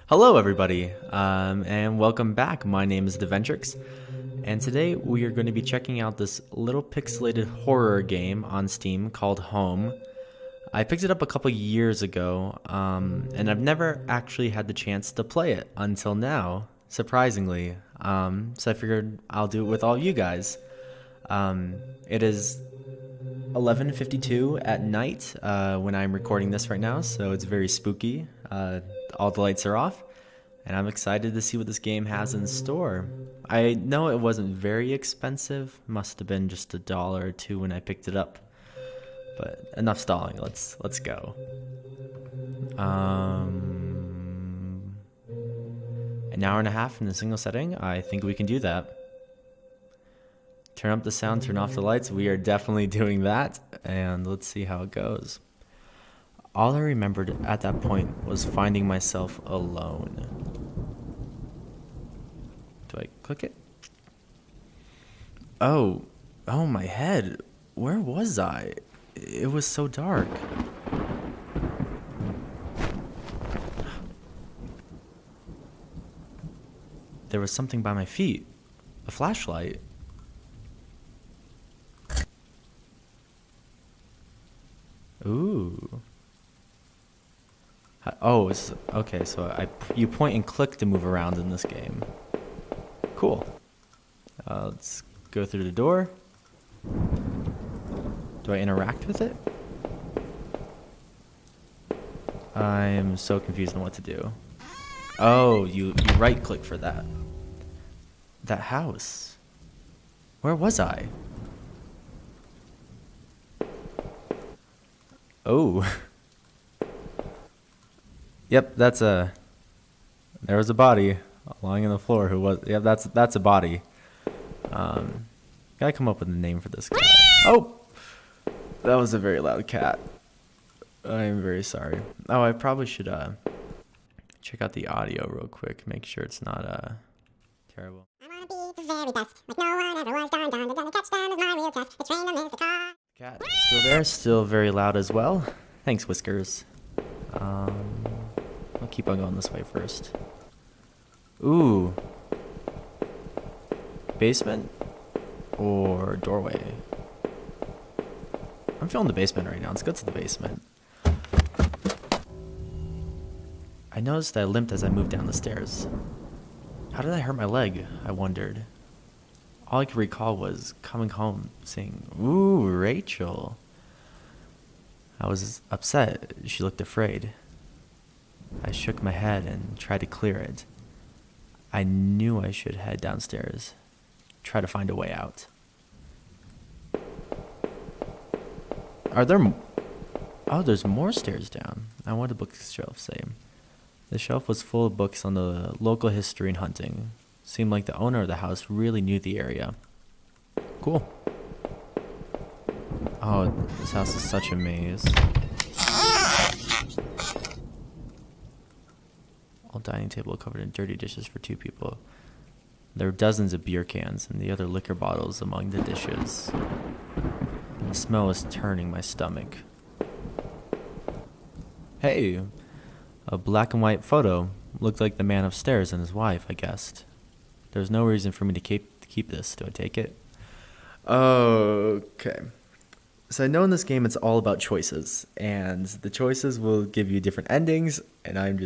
Hello, everybody, and welcome back. My name is Deventrix, and today we are going to be checking out this little pixelated horror game on Steam called Home. I picked it up a couple years ago, and I've never actually had the chance to play it until now, surprisingly. So I figured I'll do it with all you guys. It is 11:52 at night when I'm recording this right now, so it's very spooky. All the lights are off, and I'm excited to see what this game has in store. I know it wasn't very expensive, must have been just $1 or $2 when I picked it up. But enough stalling, let's go. An hour and a half in a single setting, I think we can do that. Turn up the sound, turn off the lights. We are definitely doing that, and let's see how it goes. All I remembered at that point was finding myself alone. Do I click it? Oh, my head. Where was I? It was so dark. There was something by my feet. A flashlight. Ooh. Oh, it's okay. So you point and click to move around in this game. Cool. Let's go through the door. Do I interact with it? I am so confused on what to do. Oh, you right click for that. That house. Where was I? Oh. Yep, there was a body lying on the floor that's a body. Gotta come up with a name for this guy. Oh! That was a very loud cat. I am very sorry. Oh, I probably should check out the audio real quick, make sure it's not terrible. I wanna be the very best, like no one ever was. Done, catch them is my real test. The train them is the car. Cat still there, still very loud as well. Thanks, Whiskers. I'll keep on going this way first. Ooh. Basement or doorway? I'm feeling the basement right now. Let's go to the basement. I noticed that I limped as I moved down the stairs. How did I hurt my leg? I wondered. All I could recall was coming home saying, "Ooh, Rachel." I was upset. She looked afraid. I shook my head and tried to clear it. I knew I should head downstairs, try to find a way out. Oh, there's more stairs down. I wanted the bookshelf same. The shelf was full of books on the local history and hunting. Seemed like the owner of the house really knew the area. Cool. Oh, this house is such a maze. All dining table covered in dirty dishes for 2 people. There were dozens of beer cans and the other liquor bottles among the dishes. The smell was turning my stomach. Hey, a black and white photo. Looked like the man upstairs and his wife, I guessed. There's no reason for me to keep this. Do I take it? Okay. So I know in this game it's all about choices, and the choices will give you different endings, and I'm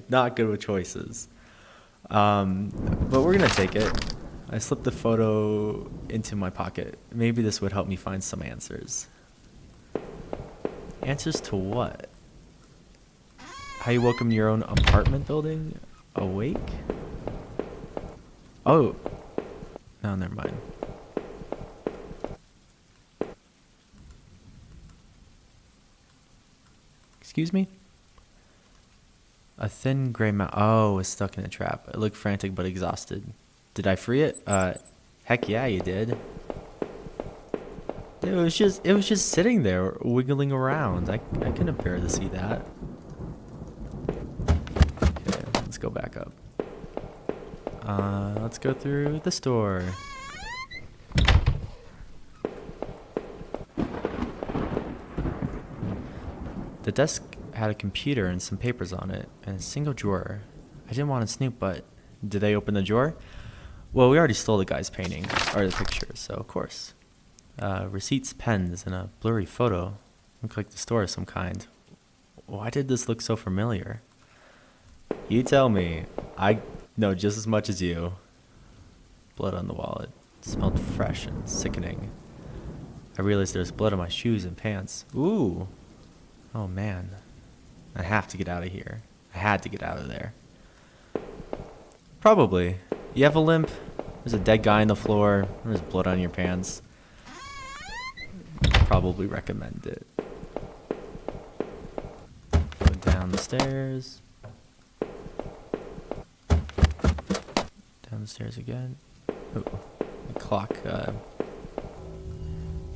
not good with choices. But we're gonna take it. I slipped the photo into my pocket. Maybe this would help me find some answers. Answers to what? How you welcome your own apartment building? Awake? Oh. No, never mind. Excuse me? A thin gray mouse. Oh, it's stuck in a trap. It looked frantic but exhausted. Did I free it? Heck yeah, you did. It was just sitting there, wiggling around. I couldn't bear to see that. Okay, let's go back up. Let's go through the store. The desk had a computer and some papers on it, and a single drawer. I didn't want to snoop, but did they open the drawer? Well, we already stole the guy's painting, or the picture, so of course. Receipts, pens, and a blurry photo. Looked like the store of some kind. Why did this look so familiar? You tell me. I know just as much as you. Blood on the wallet. It smelled fresh and sickening. I realized there was blood on my shoes and pants. Ooh. Oh man. I have to get out of here. I had to get out of there. Probably. You have a limp? There's a dead guy on the floor. There's blood on your pants. Probably recommend it. Go down the stairs. Down the stairs again. Oh, the clock.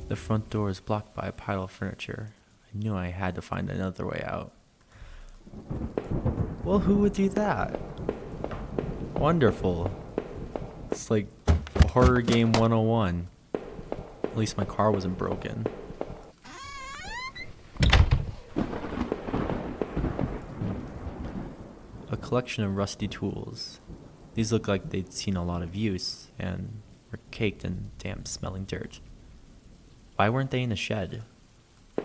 The front door is blocked by a pile of furniture. I knew I had to find another way out. Well, who would do that? Wonderful. It's like horror game 101. At least my car wasn't broken. A collection of rusty tools. These look like they'd seen a lot of use and were caked in damp smelling dirt. Why weren't they in a shed?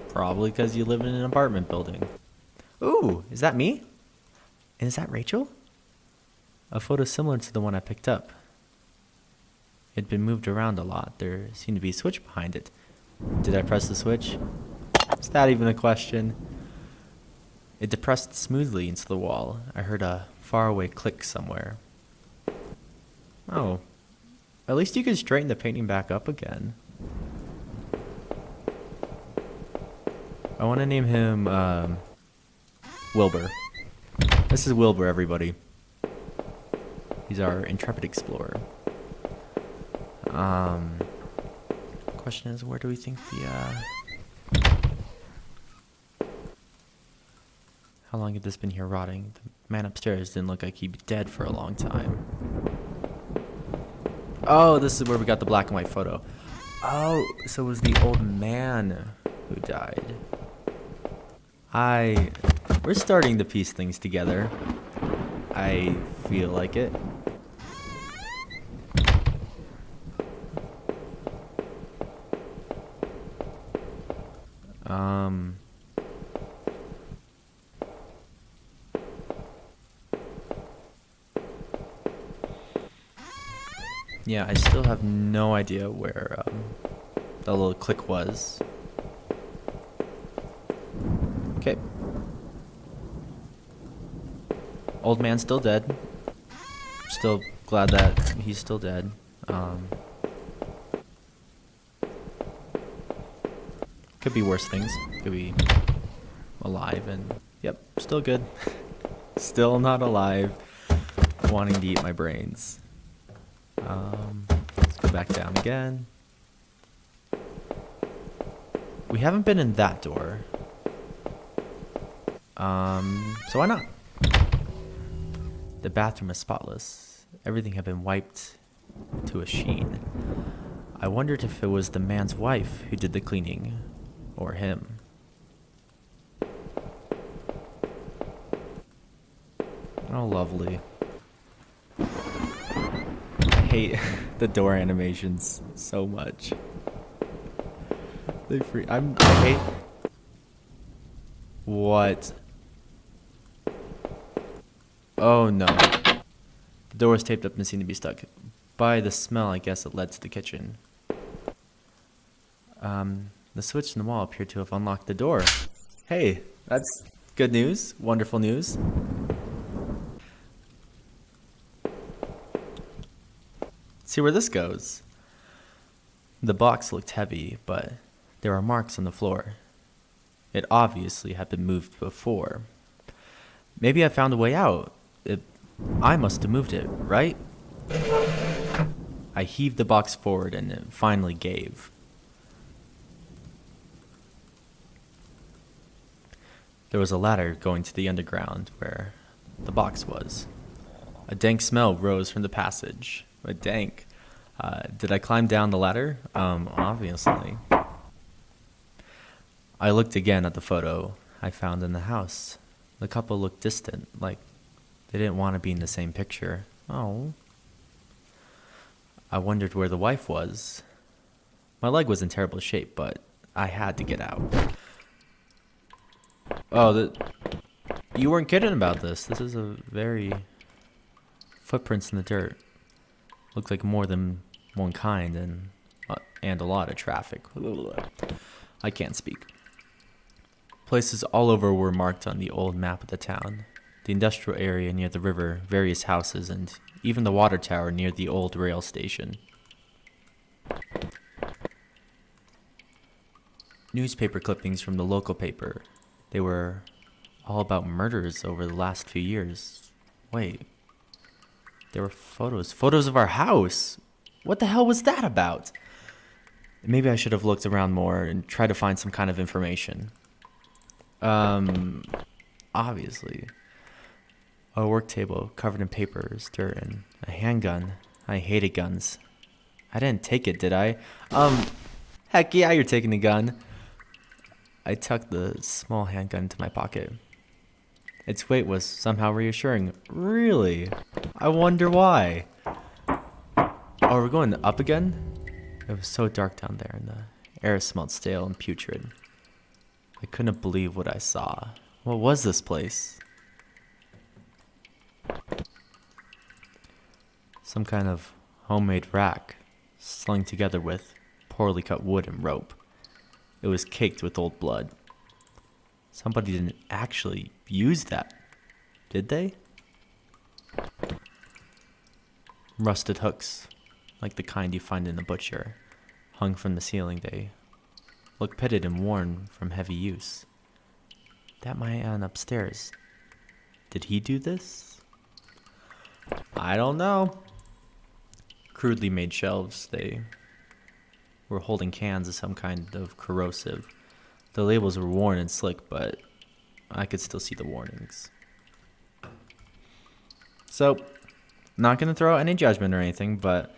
Probably because you live in an apartment building. Ooh, is that me? And is that Rachel? A photo similar to the one I picked up. It had been moved around a lot. There seemed to be a switch behind it. Did I press the switch? Is that even a question? It depressed smoothly into the wall. I heard a faraway click somewhere. Oh, at least you could straighten the painting back up again. I want to name him Wilbur. This is Wilbur, everybody. He's our intrepid explorer. Question is, where do we think the how long had this been here rotting? The man upstairs didn't look like he'd be dead for a long time. Oh, this is where we got the black and white photo. Oh, so it was the old man who died. We're starting to piece things together. I feel like it. Yeah, I still have no idea where that little click was. Okay. Old man still dead. Still glad that he's still dead. Could be worse things. Could be alive and yep, still good. Still not alive. Wanting to eat my brains. Let's go back down again. We haven't been in that door. So why not? The bathroom is spotless. Everything had been wiped to a sheen. I wondered if it was the man's wife who did the cleaning, or him. Oh, lovely. I hate the door animations so much. I hate. What? Oh no. The door was taped up and seemed to be stuck. By the smell, I guess it led to the kitchen. The switch in the wall appeared to have unlocked the door. Hey, that's good news. Wonderful news. Let's see where this goes. The box looked heavy, but there were marks on the floor. It obviously had been moved before. Maybe I found a way out. I must have moved it, right? I heaved the box forward and it finally gave. There was a ladder going to the underground where the box was. A dank smell rose from the passage. But dank. Did I climb down the ladder? Obviously. I looked again at the photo. I found in the house. The couple looked distant, like they didn't want to be in the same picture. Oh. I wondered where the wife was. My leg was in terrible shape, but I had to get out. Oh, you weren't kidding about this. This is a very... Footprints in the dirt. Looks like more than one kind and a lot of traffic. I can't speak. Places all over were marked on the old map of the town. The industrial area near the river, various houses, and even the water tower near the old rail station. Newspaper clippings from the local paper. They were all about murders over the last few years. Wait. There were photos of our house. What the hell was that about? Maybe I should have looked around more and tried to find some kind of information. Obviously. A work table covered in papers, dirt, and a handgun. I hated guns. I didn't take it, did I? Heck yeah, you're taking the gun. I tucked the small handgun into my pocket. Its weight was somehow reassuring. Really? I wonder why. Oh, we're going up again? It was so dark down there, and the air smelled stale and putrid. I couldn't believe what I saw. What was this place? Some kind of homemade rack, slung together with poorly cut wood and rope. It was caked with old blood. Somebody didn't actually use that, did they? Rusted hooks, like the kind you find in a butcher, hung from the ceiling. They look pitted and worn from heavy use. That man upstairs, did he do this? I don't know. Crudely made shelves, they were holding cans of some kind of corrosive. The labels were worn and slick, but I could still see the warnings. So, not going to throw out any judgment or anything, but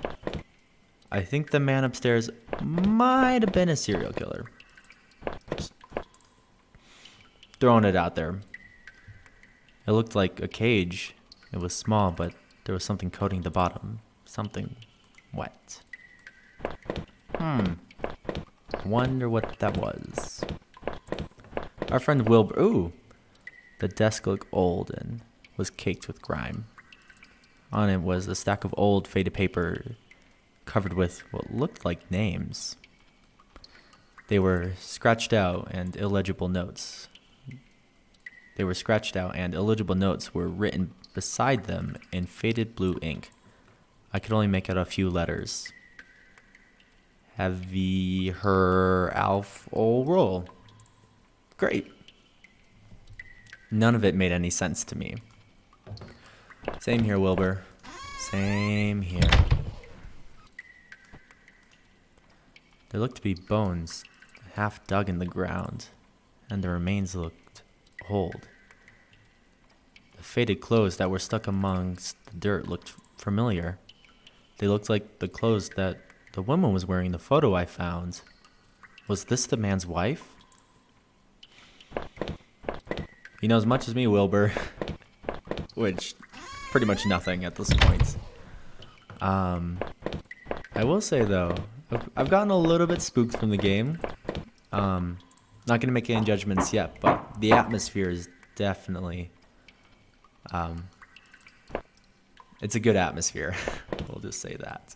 I think the man upstairs might have been a serial killer. Just throwing it out there. It looked like a cage. It was small, but there was something coating the bottom. Something wet. Wonder what that was. Our friend Wilbur. Ooh! The desk looked old and was caked with grime. On it was a stack of old, faded paper covered with what looked like names. They were scratched out and illegible notes. Were written beside them in faded blue ink. I could only make out a few letters. Have ye her alf ol roll? Great. None of it made any sense to me. Same here, Wilbur. Same here. There looked to be bones half dug in the ground, and the remains looked old. The faded clothes that were stuck amongst the dirt looked familiar. They looked like the clothes that the woman was wearing in the photo I found. Was this the man's wife? You know as much as me, Wilbur. Which, pretty much nothing at this point. I will say though, I've gotten a little bit spooked from the game. Not gonna make any judgments yet, but the atmosphere is definitely, it's a good atmosphere. We'll just say that.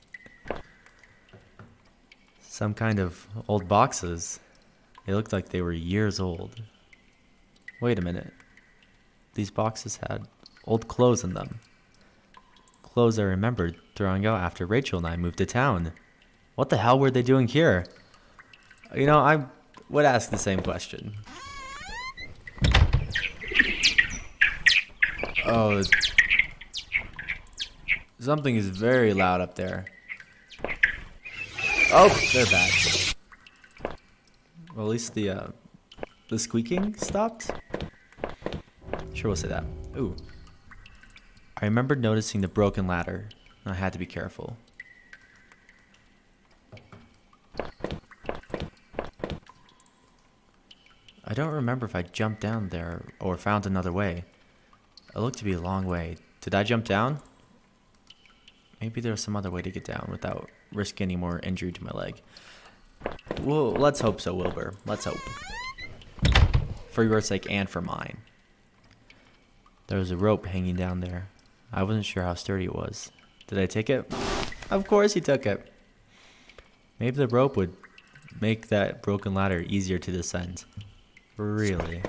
Some kind of old boxes. They looked like they were years old. Wait a minute. These boxes had old clothes in them. Clothes I remembered throwing out after Rachel and I moved to town. What the hell were they doing here? You know, I would ask the same question. Oh, something is very loud up there. Oh, they're back. Well, at least the squeaking stopped. Sure, we'll say that. Ooh. I remembered noticing the broken ladder. I had to be careful. I don't remember if I jumped down there or found another way. It looked to be a long way. Did I jump down? Maybe there's some other way to get down without risking any more injury to my leg. Well, let's hope so, Wilbur. Let's hope. For your sake and for mine. There was a rope hanging down there. I wasn't sure how sturdy it was. Did I take it? Of course he took it. Maybe the rope would make that broken ladder easier to descend. Really?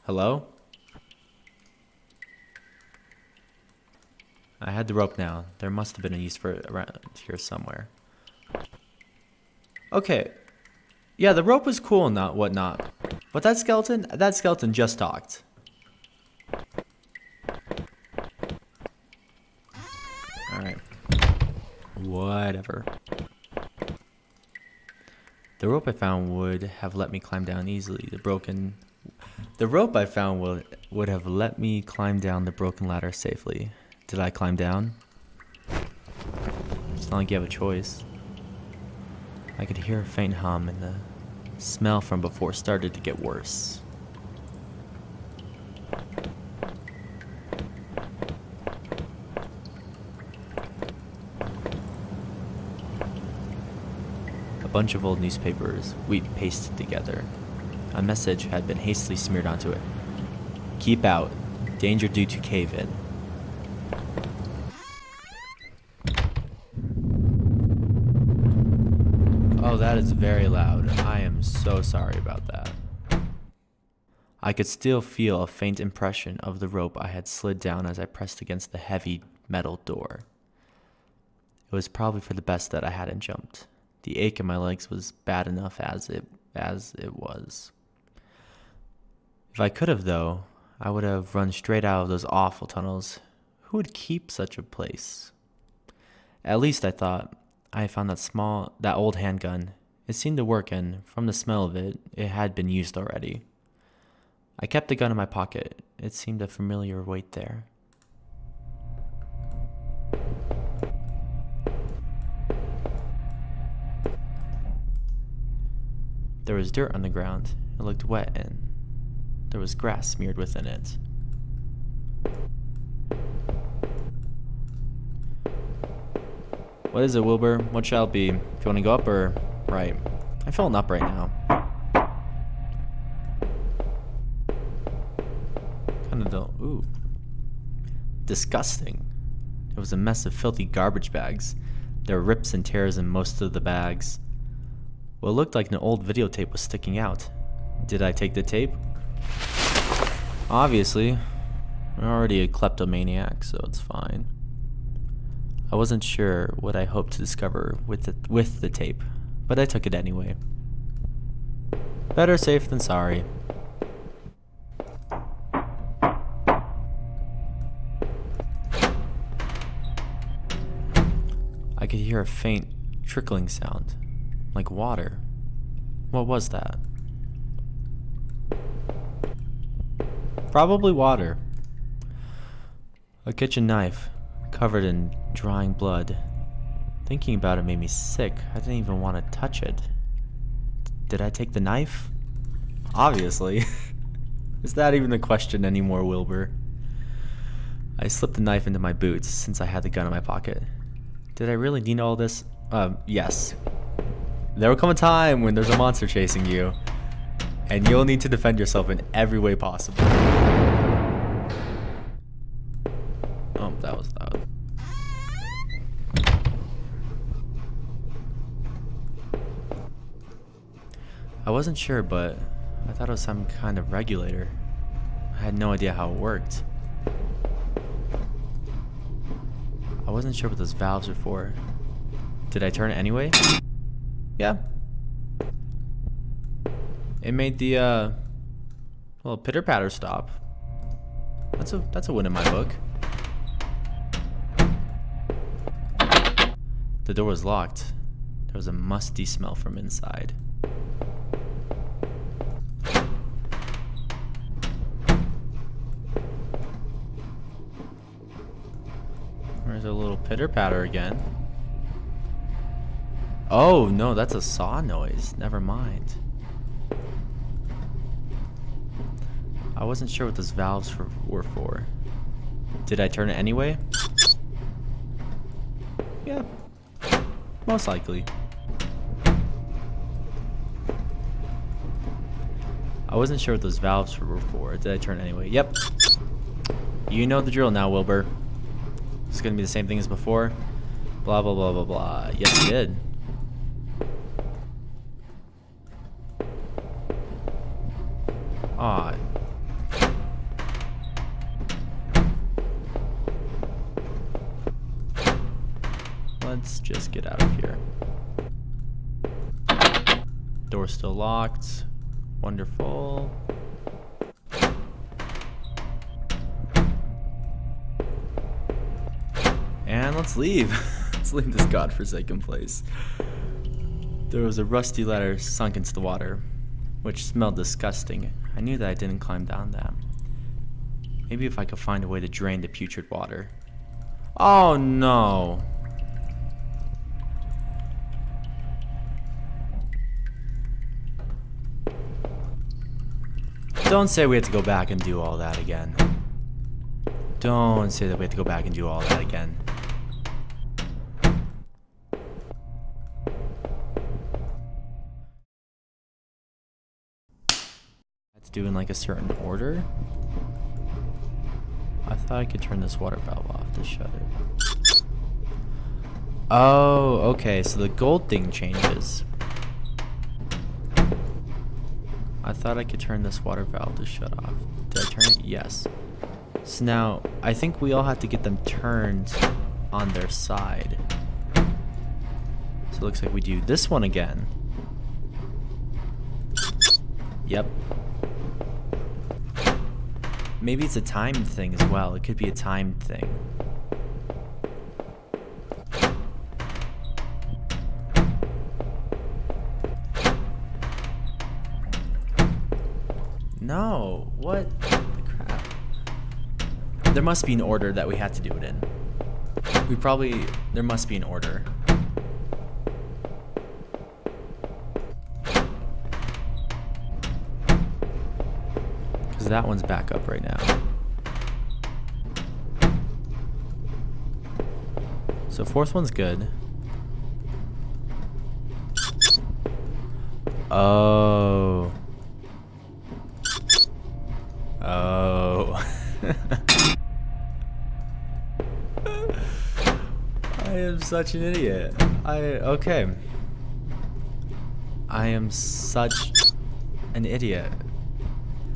Hello? I had the rope now. There must have been a use for it around here somewhere. Okay. Yeah, the rope was cool and whatnot. But that skeleton just talked. Alright. Whatever. The rope I found would have let me climb down easily. The rope I found would have let me climb down the broken ladder safely. Did I climb down? It's not like you have a choice. I could hear a faint hum and the smell from before started to get worse. A bunch of old newspapers we pasted together. A message had been hastily smeared onto it. Keep out. Danger due to cave-in. Oh, that is very loud. I am so sorry about that. I could still feel a faint impression of the rope I had slid down as I pressed against the heavy metal door. It was probably for the best that I hadn't jumped. The ache in my legs was bad enough as it was. If I could have, though, I would have run straight out of those awful tunnels. Who would keep such a place? At least, I thought, I found that old handgun. It seemed to work, and from the smell of it, it had been used already. I kept the gun in my pocket. It seemed a familiar weight there. There was dirt on the ground. It looked wet, and there was grass smeared within it. What is it, Wilbur? What shall it be? If you want to go up or right? I'm feeling up right now. Kind of dull. Ooh. Disgusting. It was a mess of filthy garbage bags. There were rips and tears in most of the bags. What looked like an old videotape was sticking out. Did I take the tape? Obviously. I'm already a kleptomaniac, so it's fine. I wasn't sure what I hoped to discover with the tape, but I took it anyway. Better safe than sorry. I could hear a faint trickling sound, like water. What was that? Probably water. A kitchen knife, covered in drying blood. Thinking about it made me sick. I didn't even want to touch it. Did I take the knife? Obviously. Is that even a question anymore, Wilbur? I slipped the knife into my boots since I had the gun in my pocket. Did I really need all this? Yes. There will come a time when there's a monster chasing you, and you'll need to defend yourself in every way possible. Oh, that was loud. I wasn't sure, but I thought it was some kind of regulator. I had no idea how it worked. I wasn't sure what those valves were for. Did I turn it anyway? Yeah. It made the little pitter-patter stop. That's a win in my book. The door was locked. There was a musty smell from inside. There's a little pitter-patter again. Oh, no, that's a saw noise. Never mind. I wasn't sure what those valves were for. Did I turn it anyway? Yeah, most likely. I wasn't sure what those valves were for. Did I turn it anyway? Yep. You know the drill now, Wilbur. It's gonna be the same thing as before. Blah, blah, blah, blah, blah. Yes, you did. Aw. Let's just get out of here. Door's still locked. Wonderful. And let's leave. Let's leave this godforsaken place. There was a rusty ladder sunk into the water, which smelled disgusting. I knew that I didn't climb down that. Maybe if I could find a way to drain the putrid water. Oh no! Don't say we have to go back and do all that again. Don't say that we have to go back and do all that again. Let's do in like a certain order. I thought I could turn this water valve off to shut it. Oh, okay, so the gold thing changes. I thought I could turn this water valve to shut off. Did I turn it? Yes. So now, I think we all have to get them turned on their side. So it looks like we do this one again. Yep. Maybe it's a timed thing as well. It could be a timed thing. No, what the crap? There must be an order that we had to do it in. There must be an order. Because that one's back up right now. So fourth one's good. Oh. Oh. I am such an idiot. Okay. I am such an idiot.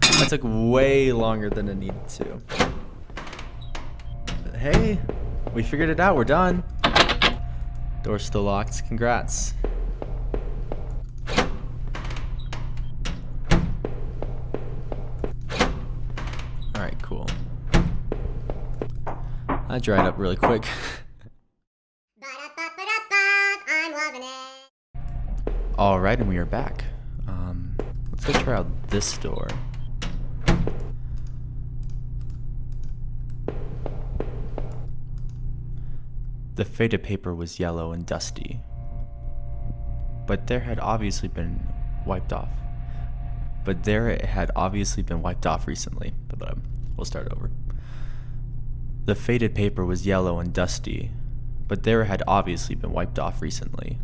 That took way longer than it needed to. But hey, we figured it out. We're done. Door's still locked. Congrats. Alright, cool. That dried up really quick. Alright, and we are back. Let's go try out this door. The faded paper was yellow and dusty, but there had obviously been wiped off. It had obviously been wiped off recently. But we'll start over. The faded paper was yellow and dusty, but there had obviously been wiped off recently.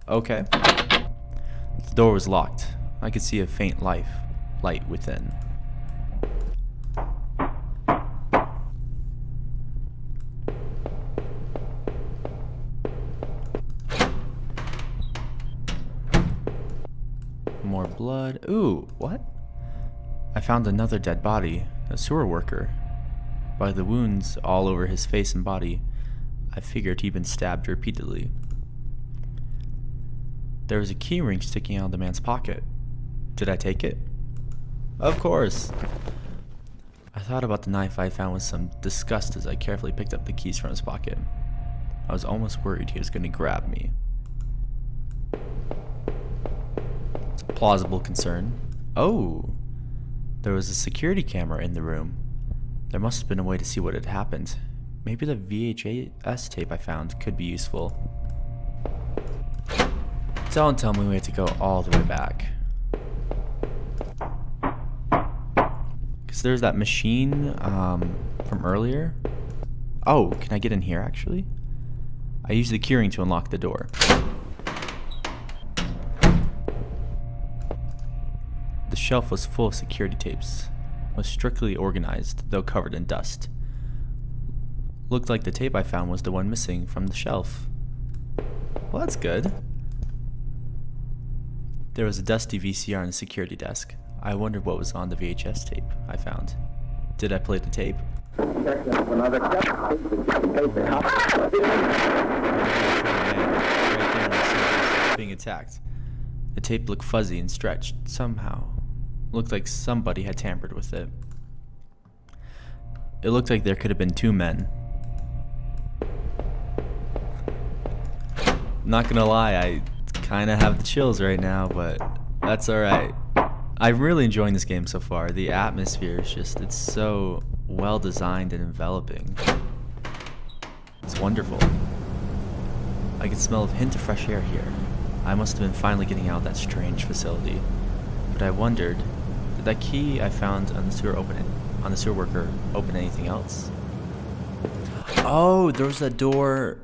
Okay. The door was locked. I could see a faint light within. More blood. Ooh, what? I found another dead body, a sewer worker. By the wounds all over his face and body, I figured he'd been stabbed repeatedly. There was a key ring sticking out of the man's pocket. Did I take it? Of course. I thought about the knife I found with some disgust as I carefully picked up the keys from his pocket. I was almost worried he was going to grab me. Plausible concern. Oh, there was a security camera in the room. There must have been a way to see what had happened. Maybe the VHS tape I found could be useful. Don't tell me we have to go all the way back. Because there's that machine from earlier. Oh, can I get in here actually? I used the keyring to unlock the door. The shelf was full of security tapes. It was strictly organized, though covered in dust. Looked like the tape I found was the one missing from the shelf. Well, that's good. There was a dusty VCR on the security desk. I wondered what was on the VHS tape I found. Did I play the tape? Being attacked. The tape looked fuzzy and stretched somehow. Looked like somebody had tampered with it. It looked like there could have been two men. Not gonna lie, I kind of have the chills right now, but that's alright. I'm really enjoying this game so far. The atmosphere is just, it's so well designed and enveloping. It's wonderful. I can smell a hint of fresh air here. I must have been finally getting out of that strange facility. But I wondered, did that key I found on the sewer worker open anything else? Oh, there was that door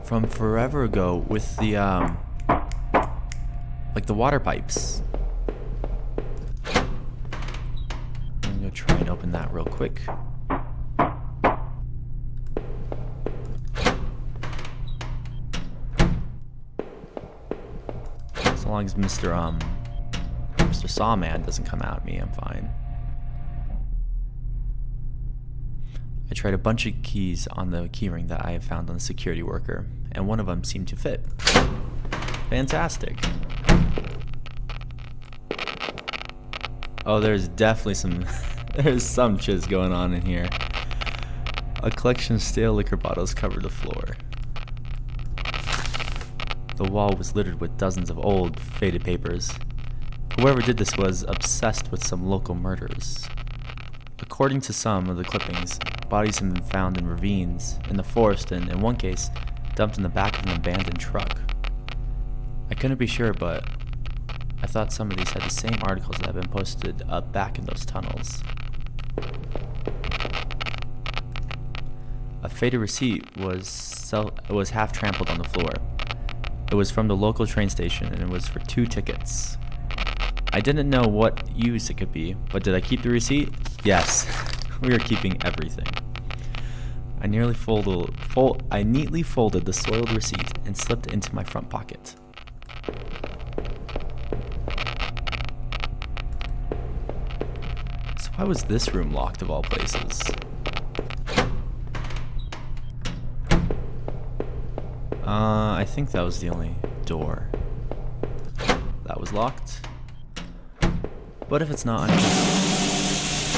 from forever ago with the like the water pipes. I'm gonna try and open that real quick. As long as Mr. Sawman doesn't come at me, I'm fine. I tried a bunch of keys on the keyring that I have found on the security worker, and one of them seemed to fit. Fantastic. Oh, there's definitely some there's some chiz going on in here. A collection of stale liquor bottles covered the floor. The wall was littered with dozens of old, faded papers. Whoever did this was obsessed with some local murders. According to some of the clippings, bodies have been found in ravines, in the forest, and in one case, dumped in the back of an abandoned truck. I couldn't be sure, but I thought some of these had the same articles that had been posted up back in those tunnels. A faded receipt was half trampled on the floor. It was from the local train station, and it was for 2 tickets. I didn't know what use it could be, but did I keep the receipt? Yes, we are keeping everything. I neatly folded the soiled receipt and slipped it into my front pocket. So why was this room locked of all places? I think that was the only door that was locked. But if it's not,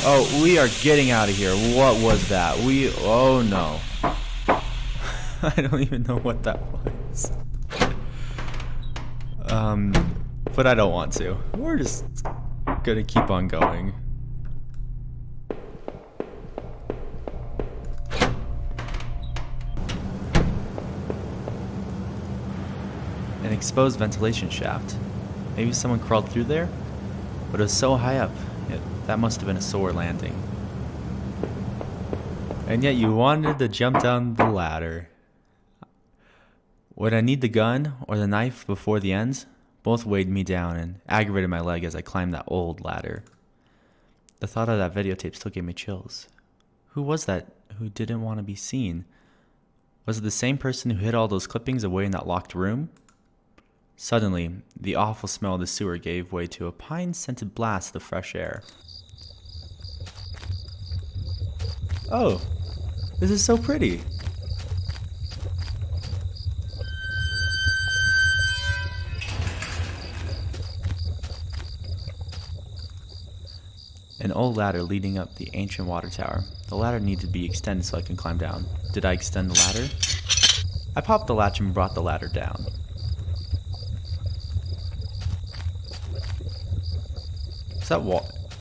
oh, we are getting out of here. What was that? Oh no. I don't even know what that was. But I don't want to. We're just gonna keep on going. An exposed ventilation shaft. Maybe someone crawled through there? But it was so high up. That must have been a sore landing. And yet you wanted to jump down the ladder. Would I need the gun or the knife before the end? Both weighed me down and aggravated my leg as I climbed that old ladder. The thought of that videotape still gave me chills. Who was that who didn't want to be seen? Was it the same person who hid all those clippings away in that locked room? Suddenly, the awful smell of the sewer gave way to a pine-scented blast of fresh air. Oh, this is so pretty. An old ladder leading up the ancient water tower. The ladder needed to be extended so I can climb down. Did I extend the ladder? I popped the latch and brought the ladder down.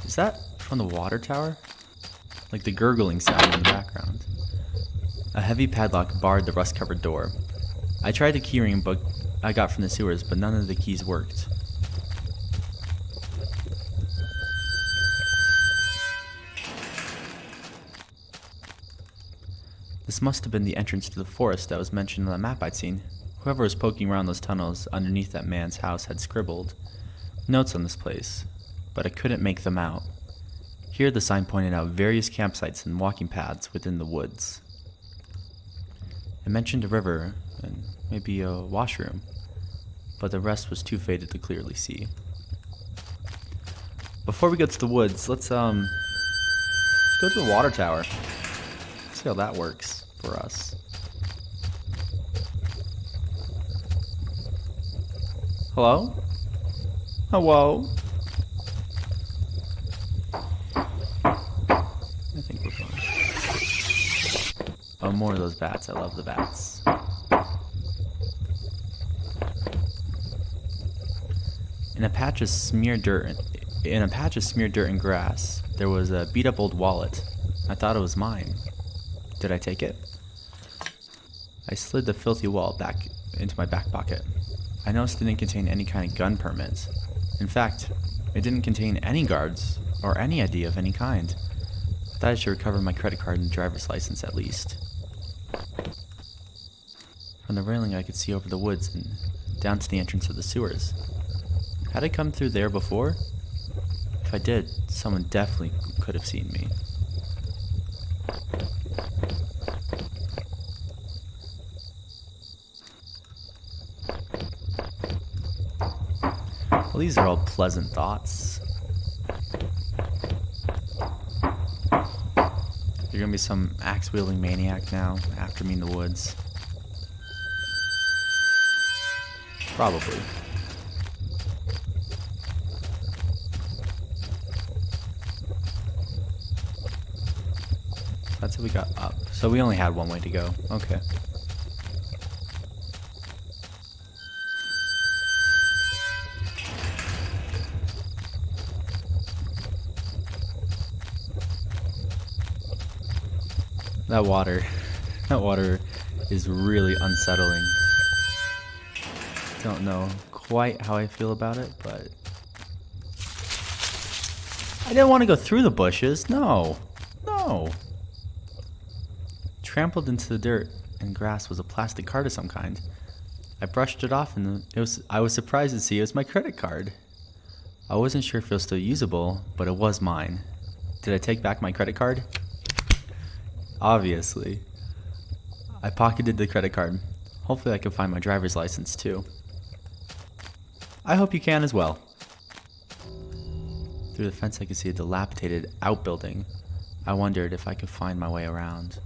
Is that from the water tower? Like the gurgling sound in the background. A heavy padlock barred the rust-covered door. I tried the keyring book I got from the sewers, but none of the keys worked. This must have been the entrance to the forest that was mentioned on the map I'd seen. Whoever was poking around those tunnels underneath that man's house had scribbled notes on this place, but I couldn't make them out. Here the sign pointed out various campsites and walking paths within the woods. It mentioned a river and maybe a washroom, but the rest was too faded to clearly see. Before we go to the woods, let's go to the water tower. See how that works for us. Hello? Hello? I think we're fine. Oh, more of those bats. I love the bats. In a patch of smeared dirt and grass, there was a beat-up old wallet. I thought it was mine. Did I take it? I slid the filthy wallet back into my back pocket. I noticed it didn't contain any kind of gun permits. In fact, it didn't contain any guards or any ID of any kind. I thought I should recover my credit card and driver's license at least. From the railing I could see over the woods and down to the entrance of the sewers. Had I come through there before? If I did, someone definitely could have seen me. Well, these are all pleasant thoughts. You're gonna be some axe-wielding maniac now, after me in the woods. Probably. That's how we got up. So we only had one way to go. Okay. That water is really unsettling. Don't know quite how I feel about it, but I didn't want to go through the bushes. No. Trampled into the dirt and grass was a plastic card of some kind. I brushed it off and I was surprised to see it was my credit card. I wasn't sure if it was still usable, but it was mine. Did I take back my credit card? Obviously. I pocketed the credit card. Hopefully I can find my driver's license too. I hope you can as well. Through the fence I could see a dilapidated outbuilding. I wondered if I could find my way around.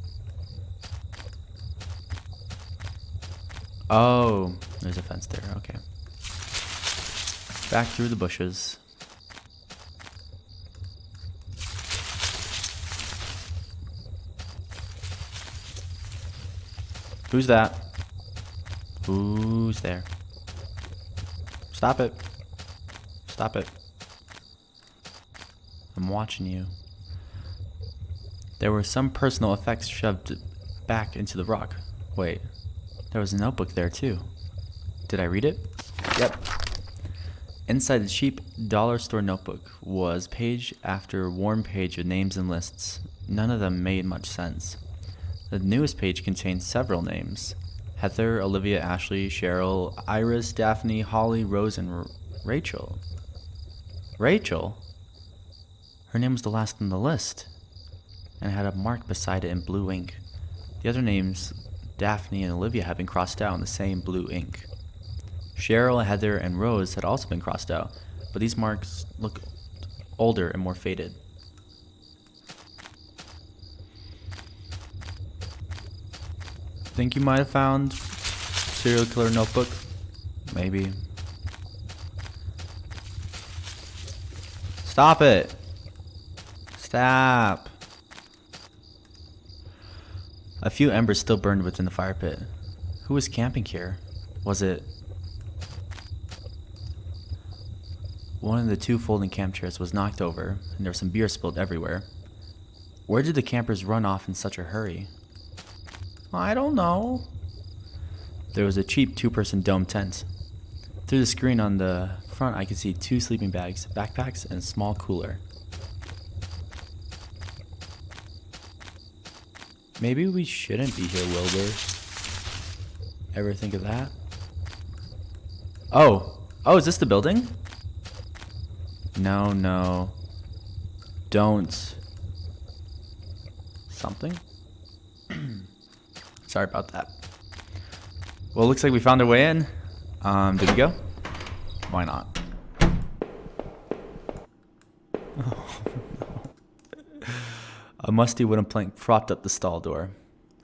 Oh, there's a fence there, okay. Back through the bushes. Who's that? Who's there? Stop it. Stop it. I'm watching you. There were some personal effects shoved back into the rock. Wait, there was a notebook there too. Did I read it? Yep. Inside the cheap dollar store notebook was page after warm page of names and lists. None of them made much sense. The newest page contained several names. Heather, Olivia, Ashley, Cheryl, Iris, Daphne, Holly, Rose, and Rachel. Rachel? Her name was the last on the list, and had a mark beside it in blue ink. The other names, Daphne and Olivia, had been crossed out in the same blue ink. Cheryl, Heather, and Rose had also been crossed out, but these marks look older and more faded. Think you might have found serial killer notebook? Maybe. Stop it! Stop! A few embers still burned within the fire pit. Who was camping here? Was it... One of the two folding camp chairs was knocked over, and there was some beer spilled everywhere. Where did the campers run off in such a hurry? I don't know. There was a cheap two-person dome tent. Through the screen on the front, I could see 2 sleeping bags, backpacks, and a small cooler. Maybe we shouldn't be here, Wilbur. Ever think of that? Oh, is this the building? No. Don't. Something? Sorry about that. Well, looks like we found our way in. Did we go? Why not? Oh, no. A musty wooden plank propped up the stall door.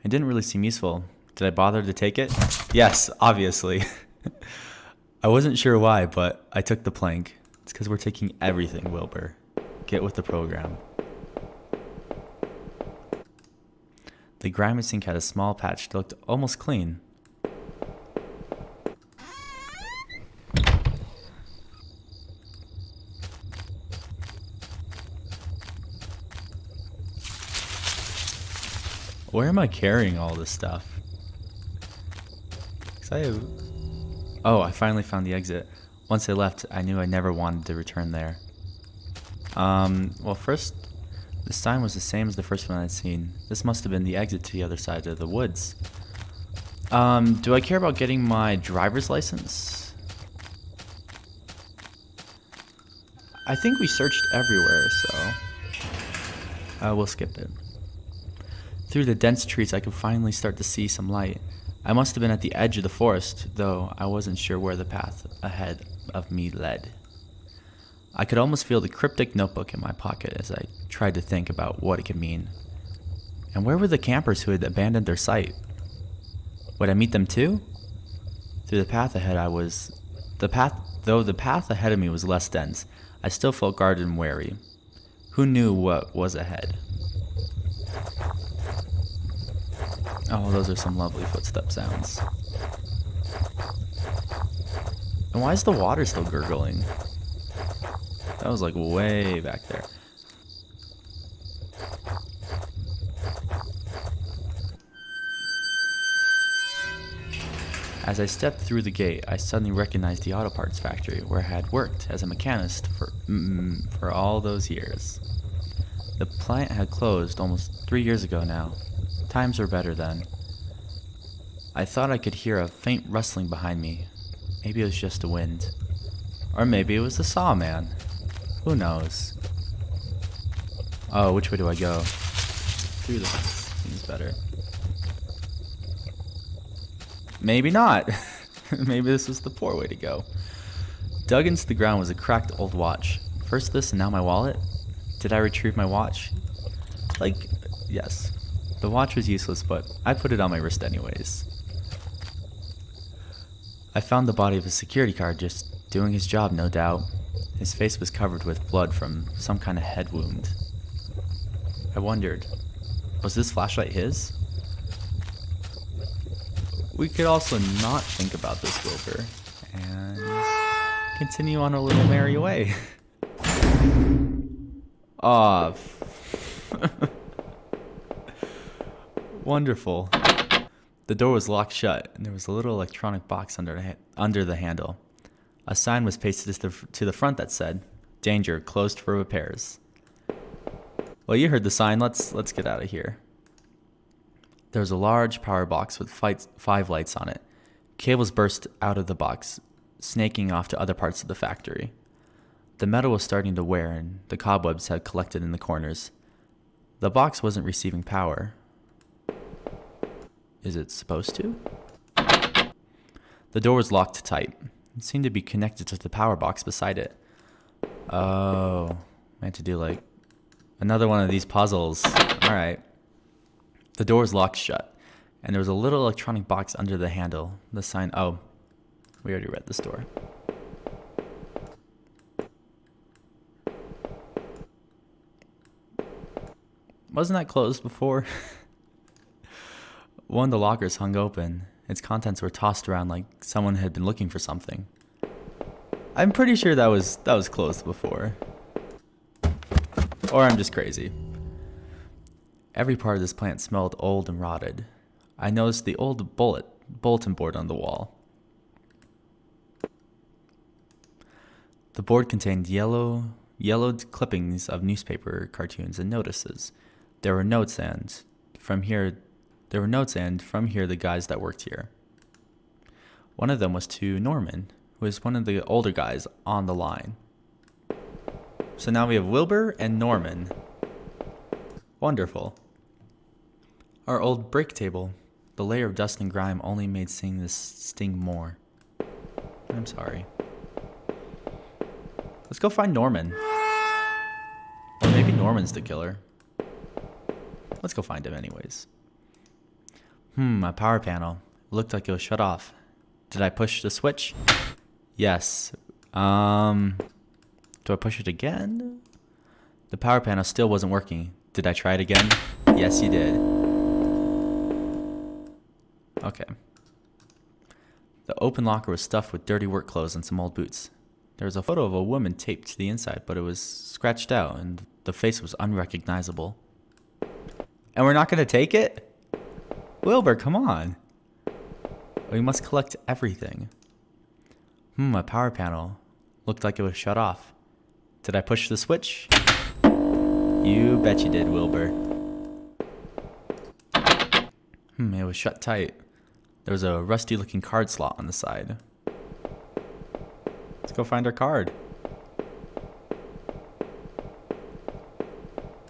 It didn't really seem useful. Did I bother to take it? Yes, obviously. I wasn't sure why, but I took the plank. It's because we're taking everything, Wilbur. Get with the program. The grimy sink had a small patch that looked almost clean. Where am I carrying all this stuff? I finally found the exit. Once I left, I knew I never wanted to return there. Well, first, the sign was the same as the first one I'd seen. This must have been the exit to the other side of the woods. Do I care about getting my driver's license? I think we searched everywhere, so we'll skip it. Through the dense trees, I could finally start to see some light. I must have been at the edge of the forest, though I wasn't sure where the path ahead of me led. I could almost feel the cryptic notebook in my pocket as I tried to think about what it could mean. And where were the campers who had abandoned their site? Would I meet them too? Through the path ahead the path ahead of me was less dense, I still felt guarded and wary. Who knew what was ahead? Oh, those are some lovely footstep sounds. And why is the water still gurgling? That was like way back there. As I stepped through the gate, I suddenly recognized the auto parts factory where I had worked as a mechanist for all those years. The plant had closed almost 3 years ago now. Times were better then. I thought I could hear a faint rustling behind me. Maybe it was just the wind. Or maybe it was the sawman. Who knows? Oh, which way do I go? Through the fence. Seems better. Maybe not. Maybe this was the poor way to go. Dug into the ground was a cracked old watch. First this and now my wallet? Did I retrieve my watch? Yes. The watch was useless, but I put it on my wrist anyways. I found the body of a security guard just doing his job, no doubt. His face was covered with blood from some kind of head wound. I wondered, was this flashlight his? We could also not think about this, Wilbur, and continue on a little merry way. Aw. Wonderful. The door was locked shut, and there was a little electronic box under the handle. A sign was pasted to the front that said, "Danger, closed for repairs." Well, you heard the sign. Let's get out of here. There was a large power box with 5 lights on it. Cables burst out of the box, snaking off to other parts of the factory. The metal was starting to wear, and the cobwebs had collected in the corners. The box wasn't receiving power. Is it supposed to? The door was locked tight. It seemed to be connected to the power box beside it. Oh, I had to do another one of these puzzles. Alright. The door was locked shut, and there was a little electronic box under the handle. The sign, we already read the story. Wasn't that closed before? One of the lockers hung open. Its contents were tossed around like someone had been looking for something. I'm pretty sure that was closed before. Or I'm just crazy. Every part of this plant smelled old and rotted. I noticed the old bulletin board on the wall. The board contained yellowed clippings of newspaper cartoons and notices. There were notes and from here the guys that worked here. One of them was to Norman, who is one of the older guys on the line. So now we have Wilbur and Norman. Wonderful. Our old break table. The layer of dust and grime only made seeing this sting more. I'm sorry. Let's go find Norman. Or maybe Norman's the killer. Let's go find him anyways. A power panel. Looked like it was shut off. Did I push the switch? Yes. Do I push it again? The power panel still wasn't working. Did I try it again? Yes, you did. Okay. The open locker was stuffed with dirty work clothes and some old boots. There was a photo of a woman taped to the inside, but it was scratched out and the face was unrecognizable. And we're not going to take it? Wilbur, come on. We must collect everything. A power panel. Looked like it was shut off. Did I push the switch? You bet you did, Wilbur. It was shut tight. There was a rusty looking card slot on the side. Let's go find our card.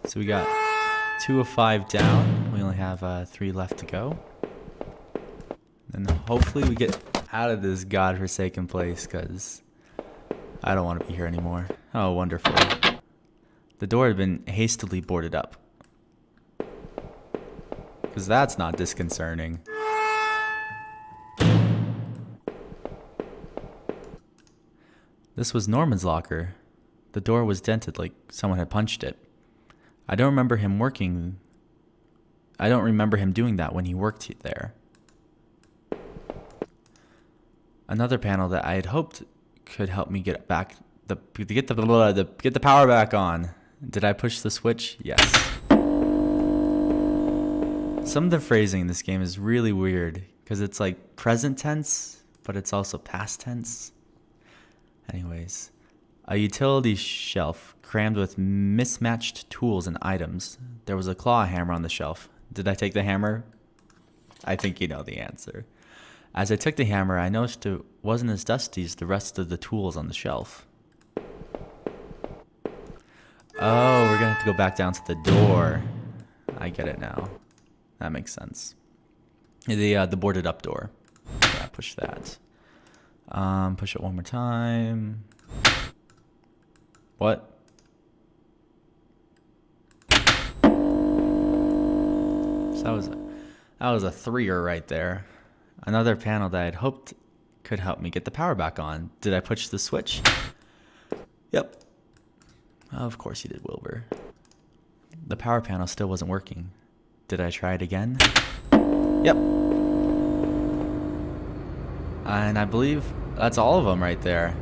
So we got 2 of 5 down. We only have 3 left to go. And hopefully we get out of this godforsaken place, because I don't want to be here anymore. Oh, wonderful. The door had been hastily boarded up. Because that's not disconcerting. This was Norman's locker. The door was dented like someone had punched it. I don't remember him doing that when he worked there. Another panel that I had hoped could help me get the power back on. Did I push the switch? Yes. Some of the phrasing in this game is really weird because it's like present tense, but it's also past tense. Anyways, a utility shelf crammed with mismatched tools and items. There was a claw hammer on the shelf. Did I take the hammer? I think you know the answer. As I took the hammer, I noticed it wasn't as dusty as the rest of the tools on the shelf. Oh, we're gonna have to go back down to the door. I get it now. That makes sense. The boarded up door. Yeah, push that. Push it one more time. What? So that was a 3-er right there. Another panel that I'd hoped could help me get the power back on. Did I push the switch? Yep. Of course you did, Wilbur. The power panel still wasn't working. Did I try it again? Yep. And I believe that's all of them right there.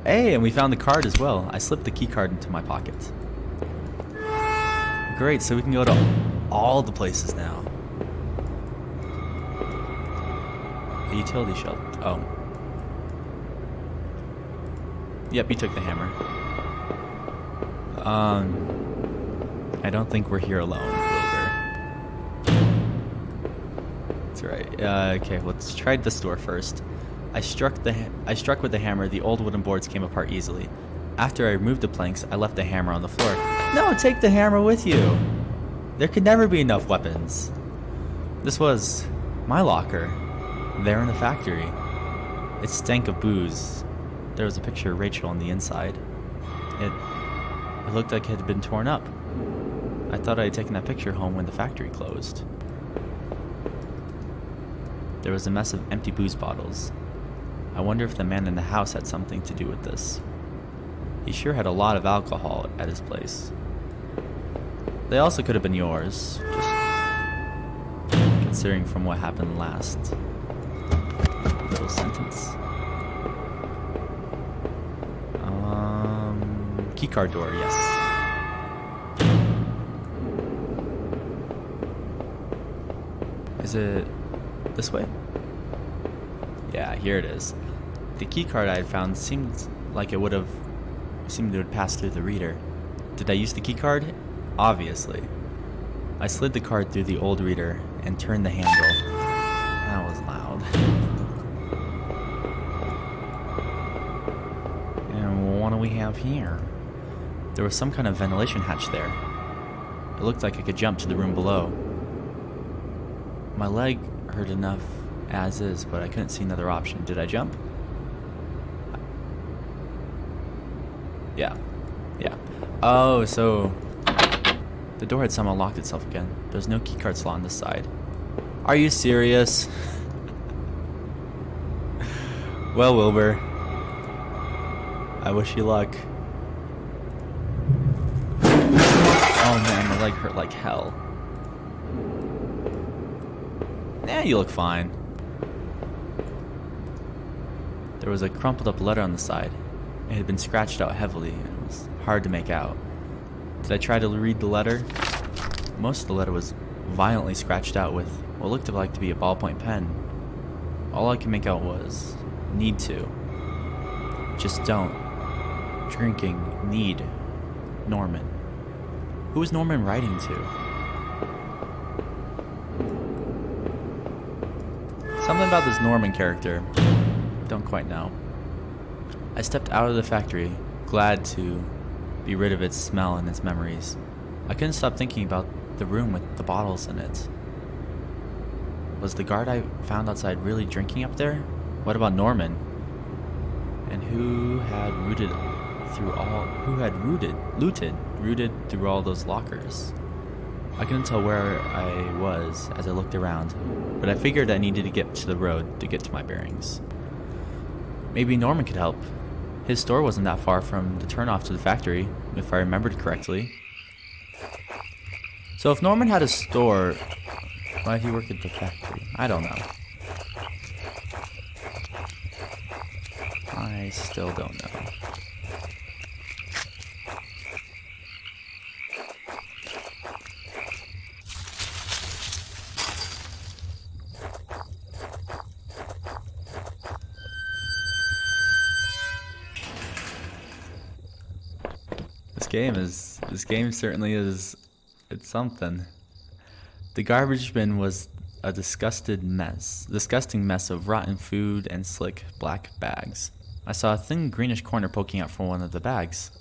Hey, and we found the card as well. I slipped the key card into my pocket. Great, so we can go to all the places now. A utility shelf. Oh. Yep, you took the hammer. I don't think we're here alone, Wilbur. That's right. Okay, let's try this door first. I struck with the hammer. The old wooden boards came apart easily. After I removed the planks, I left the hammer on the floor. No, take the hammer with you. There could never be enough weapons. This was my locker, there in the factory. It stank of booze. There was a picture of Rachel on the inside. It looked like it had been torn up. I thought I had taken that picture home when the factory closed. There was a mess of empty booze bottles. I wonder if the man in the house had something to do with this. He sure had a lot of alcohol at his place. They also could have been yours, just considering from what happened last. Little sentence. Keycard door, yes. Is it this way? Yeah, here it is. The key card I had found seemed like it would pass through the reader. Did I use the key card? Obviously. I slid the card through the old reader and turned the handle. That was loud. And what do we have here? There was some kind of ventilation hatch there. It looked like I could jump to the room below. My leg hurt enough as is, but I couldn't see another option. Did I jump? Yeah. Oh, so the door had somehow locked itself again. There's no keycard slot on this side. Are you serious? Well, Wilbur, I wish you luck. Oh man, my leg hurt like hell. Nah, you look fine. There was a crumpled up letter on the side. It had been scratched out heavily and it was hard to make out. Did I try to read the letter? Most of the letter was violently scratched out with what looked like to be a ballpoint pen. All I could make out was, need to. Just don't. Drinking, need. Norman. Who was Norman writing to? Something about this Norman character. Don't quite know. I stepped out of the factory, glad to be rid of its smell and its memories. I couldn't stop thinking about the room with the bottles in it. Was the guard I found outside really drinking up there? What about Norman? And who had looted through all those lockers? I couldn't tell where I was as I looked around, but I figured I needed to get to the road to get to my bearings. Maybe Norman could help. His store wasn't that far from the turnoff to the factory, if I remembered correctly. So if Norman had a store, why did he work at the factory? I don't know. I still don't know. This game certainly is, it's something. The garbage bin was a disgusting mess of rotten food and slick black bags. I saw a thin greenish corner poking out from one of the bags.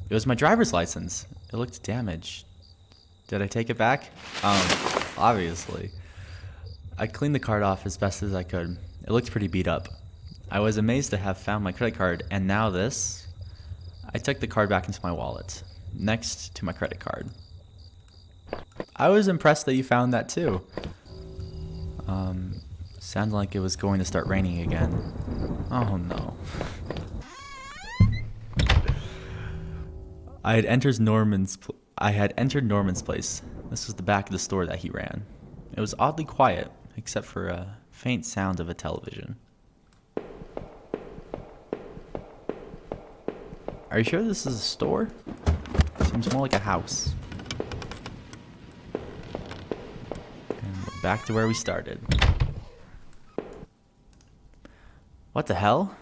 It was my driver's license. It looked damaged. Did I take it back? Obviously. I cleaned the card off as best as I could. It looked pretty beat up. I was amazed to have found my credit card, and now this. I tucked the card back into my wallet, next to my credit card. I was impressed that you found that too. Sounded like it was going to start raining again. Oh no. I had entered Norman's place. This was the back of the store that he ran. It was oddly quiet, except for a faint sound of a television. Are you sure this is a store? Seems more like a house. And we're back to where we started. What the hell?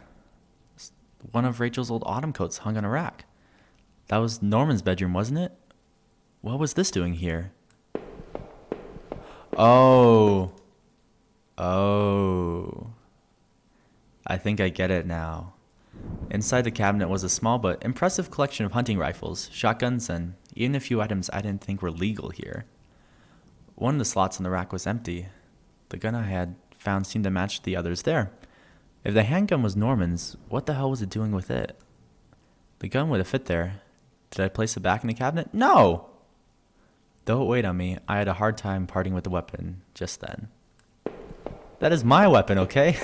One of Rachel's old autumn coats hung on a rack. That was Norman's bedroom, wasn't it? What was this doing here? Oh. I think I get it now. Inside the cabinet was a small but impressive collection of hunting rifles, shotguns, and even a few items I didn't think were legal here. One of the slots on the rack was empty. The gun I had found seemed to match the others there. If the handgun was Norman's, what the hell was it doing with it? The gun would have fit there. Did I place it back in the cabinet? No! Though it weighed on me, I had a hard time parting with the weapon just then. That is my weapon, okay?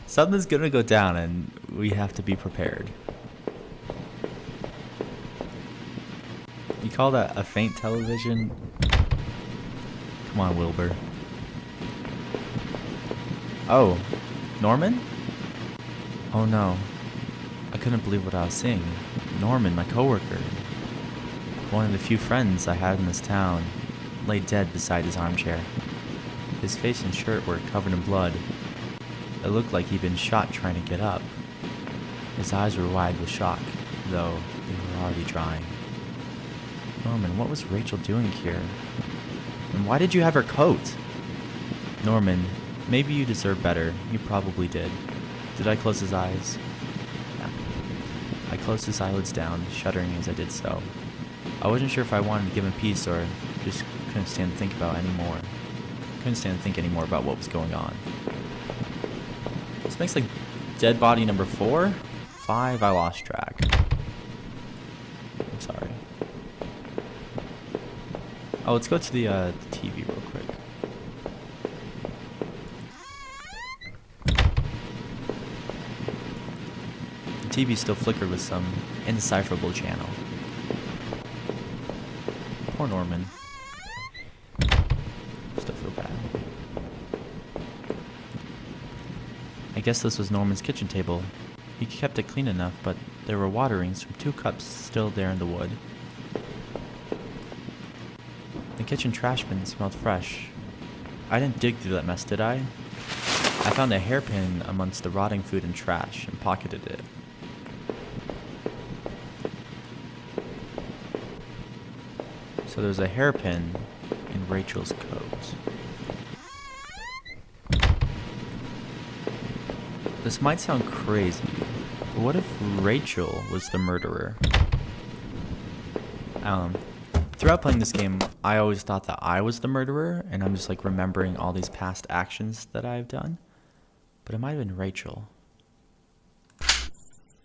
Something's gonna go down and we have to be prepared. You call that a faint television? Come on, Wilbur. Oh, Norman? Oh no. I couldn't believe what I was seeing. Norman, my coworker. One of the few friends I had in this town. lay dead beside his armchair. His face and shirt were covered in blood. It looked like he'd been shot trying to get up. His eyes were wide with shock, though they were already drying. Norman, what was Rachel doing here? And why did you have her coat? Norman, maybe you deserve better. You probably did. Did I close his eyes? Yeah. I closed his eyelids down, shuddering as I did so. I wasn't sure if I wanted to give him peace or just couldn't stand to think anymore about what was going on. This makes like dead body number 4? 5, I lost track. I'm sorry. Oh, let's go to the TV real quick. The TV still flickered with some indecipherable channel. Poor Norman. Still feel bad. I guess this was Norman's kitchen table. He kept it clean enough, but there were water rings from 2 cups still there in the wood. The kitchen trash bin smelled fresh. I didn't dig through that mess, did I? I found a hairpin amongst the rotting food and trash and pocketed it. So there's a hairpin in Rachel's coat. This might sound crazy, but what if Rachel was the murderer? Throughout playing this game, I always thought that I was the murderer, and I'm just like remembering all these past actions that I've done. But it might have been Rachel.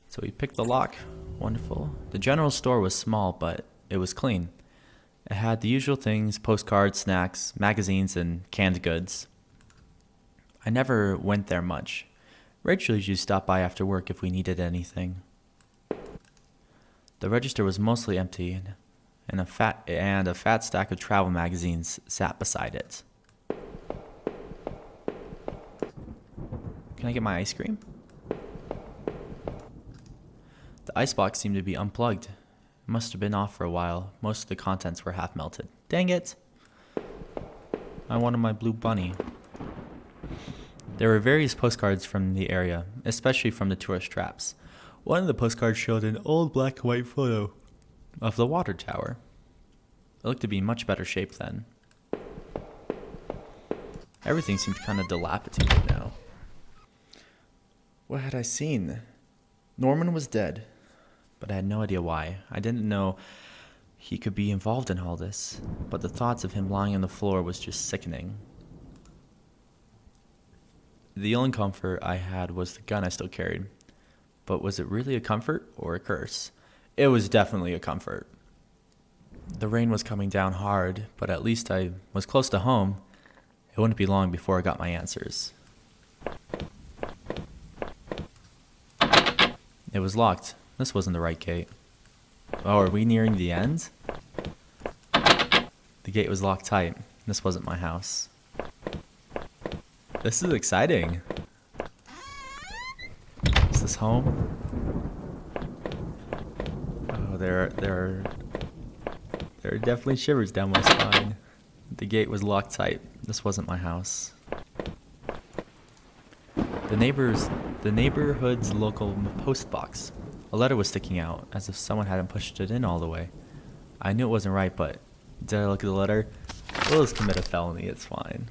So we picked the lock. Wonderful. The general store was small, but it was clean. It had the usual things: postcards, snacks, magazines, and canned goods. I never went there much. Rachel usually stopped by after work if we needed anything. The register was mostly empty, and a fat stack of travel magazines sat beside it. Can I get my ice cream? The icebox seemed to be unplugged. It must have been off for a while. Most of the contents were half melted. Dang it! I wanted my blue bunny. There were various postcards from the area, especially from the tourist traps. One of the postcards showed an old black and white photo of the water tower. It looked to be in much better shape then. Everything seemed kind of dilapidated now. What had I seen? Norman was dead, but I had no idea why. I didn't know he could be involved in all this, but the thoughts of him lying on the floor was just sickening. The only comfort I had was the gun I still carried. But was it really a comfort or a curse? It was definitely a comfort. The rain was coming down hard, but at least I was close to home. It wouldn't be long before I got my answers. It was locked. This wasn't the right gate. Oh, are we nearing the end? The gate was locked tight. This wasn't my house. This is exciting. Is this home? Oh, there are definitely shivers down my spine. The gate was locked tight. This wasn't my house. The neighborhood's local post box. A letter was sticking out, as if someone hadn't pushed it in all the way. I knew it wasn't right, but did I look at the letter? We'll just commit a felony, it's fine.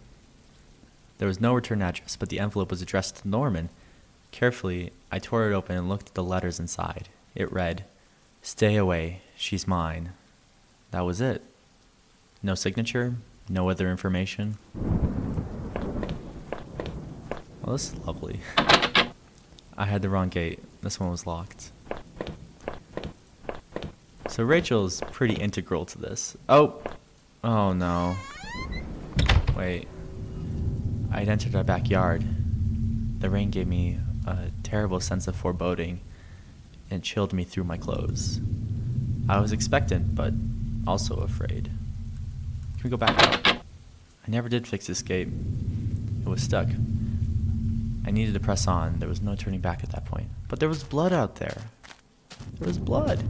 There was no return address, but the envelope was addressed to Norman. Carefully, I tore it open and looked at the letters inside. It read, "Stay away, she's mine." That was it. No signature, no other information. Well, this is lovely. I had the wrong gate. This one was locked. So Rachel's pretty integral to this. Oh no. Wait. I had entered our backyard. The rain gave me a terrible sense of foreboding and chilled me through my clothes. I was expectant, but also afraid. Can we go back out? I never did fix this gate. It was stuck. I needed to press on. There was no turning back at that point. But there was blood out there. There was blood.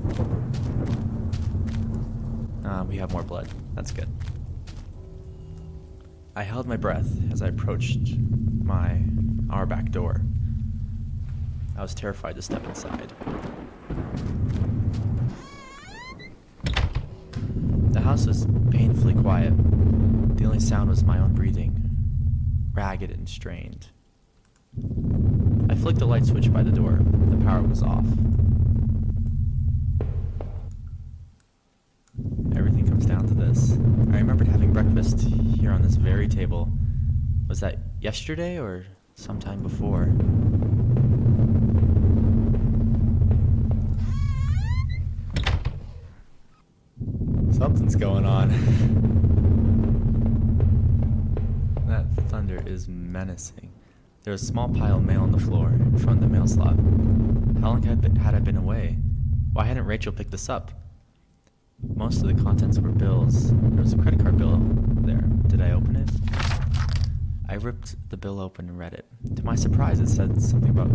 We have more blood. That's good. I held my breath as I approached our back door. I was terrified to step inside. The house was painfully quiet. The only sound was my own breathing, ragged and strained. I flicked the light switch by the door. The power was off. Everything comes down to this. I remembered having breakfast here on this very table. Was that yesterday or sometime before? Something's going on. That thunder is menacing. There was a small pile of mail on the floor in front of the mail slot. How long had I been away? Why hadn't Rachel picked this up? Most of the contents were bills. There was a credit card bill there. Did I open it? I ripped the bill open and read it. To my surprise, it said something about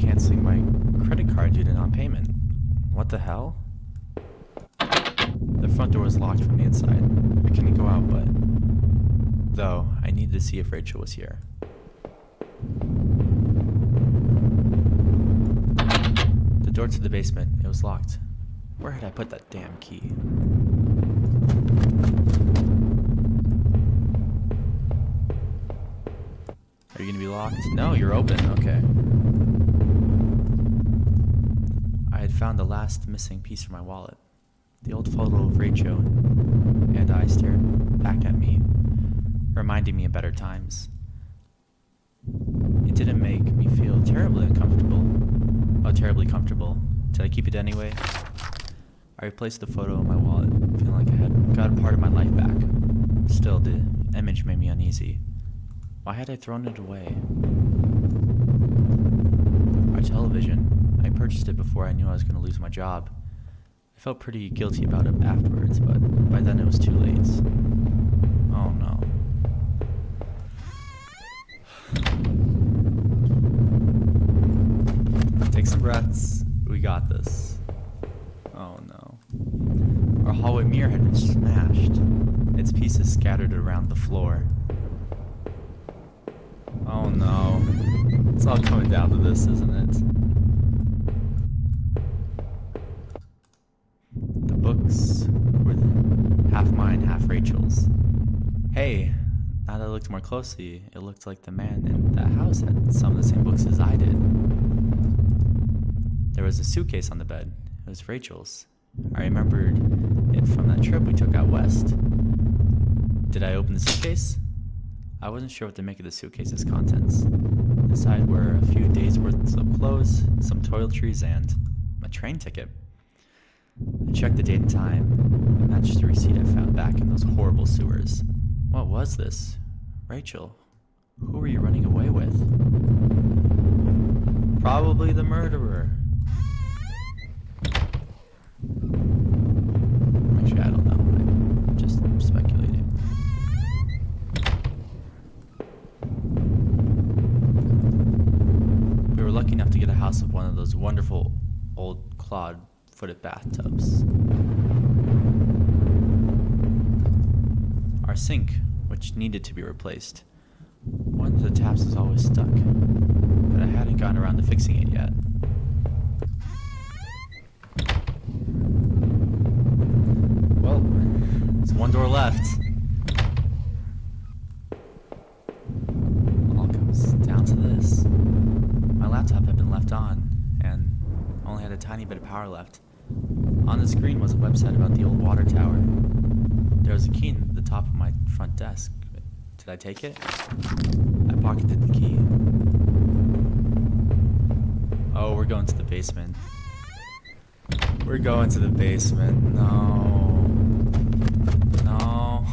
canceling my credit card due to non-payment. What the hell? The front door was locked from the inside. I couldn't go out, though I needed to see if Rachel was here. The door to the basement, it was locked. Where had I put that damn key? Are you gonna be locked? No, you're open. Okay. I had found the last missing piece from my wallet. The old photo of Rachel and I stared back at me, reminding me of better times. It didn't make me feel terribly uncomfortable. Oh, terribly comfortable. Did I keep it anyway? I replaced the photo in my wallet, feeling like I had got a part of my life back. Still, the image made me uneasy. Why had I thrown it away? Our television. I purchased it before I knew I was going to lose my job. I felt pretty guilty about it afterwards, but by then it was too late. Oh no. Take some breaths. We got this. Oh no. Our hallway mirror had been smashed. Its pieces scattered around the floor. Oh no. It's all coming down to this, isn't it? The books were half mine, half Rachel's. Hey, now that I looked more closely, it looked like the man in that house had some of the same books as I did. There was a suitcase on the bed. It was Rachel's. I remembered it from that trip we took out west. Did I open the suitcase? I wasn't sure what to make of the suitcase's contents. Inside were a few days' worth of clothes, some toiletries, and a train ticket. I checked the date and time, and matched the receipt I found back in those horrible sewers. What was this? Rachel, who were you running away with? Probably the murderer. Actually, I don't know. I'm just speculating. We were lucky enough to get a house with one of those wonderful old clawed-footed bathtubs. Our sink, which needed to be replaced. One of the taps was always stuck, but I hadn't gotten around to fixing it yet. Well, there's one door left. All comes down to this. My laptop had been left on, and only had a tiny bit of power left. On the screen was a website about the old water tower. There was a key in the top of my front desk. Did I take it? I pocketed the key. Oh, we're going to the basement. We're going to the basement. No. No.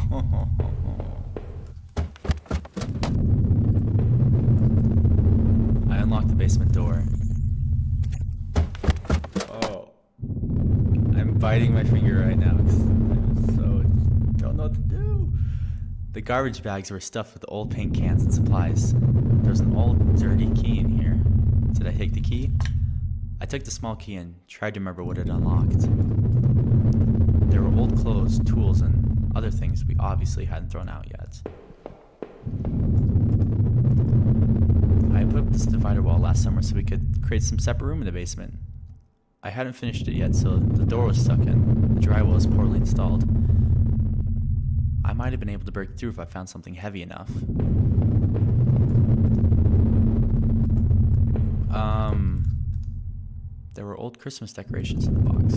I unlocked the basement door. Oh. I'm biting my finger right now because I so don't know what to do. The garbage bags were stuffed with old paint cans and supplies. There was an old, dirty key in here. Did I take the key? I took the small key and tried to remember what it unlocked. There were old clothes, tools, and other things we obviously hadn't thrown out yet. I put up this divider wall last summer so we could create some separate room in the basement. I hadn't finished it yet, so the door was stuck in. The drywall was poorly installed. I might have been able to break through if I found something heavy enough. There were old Christmas decorations in the box.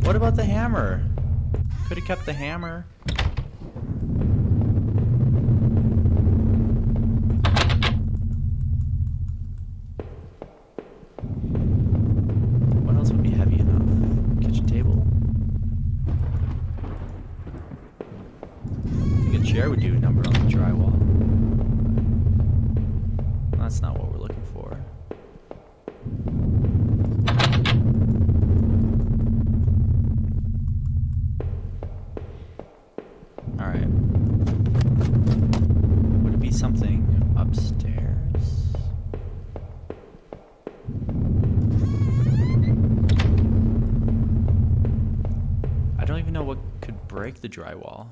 What about the hammer? Could have kept the hammer. What else would be heavy enough? Kitchen table? I think a chair would do a number on the drywall. That's not what we're looking for. Alright. Would it be something upstairs? I don't even know what could break the drywall.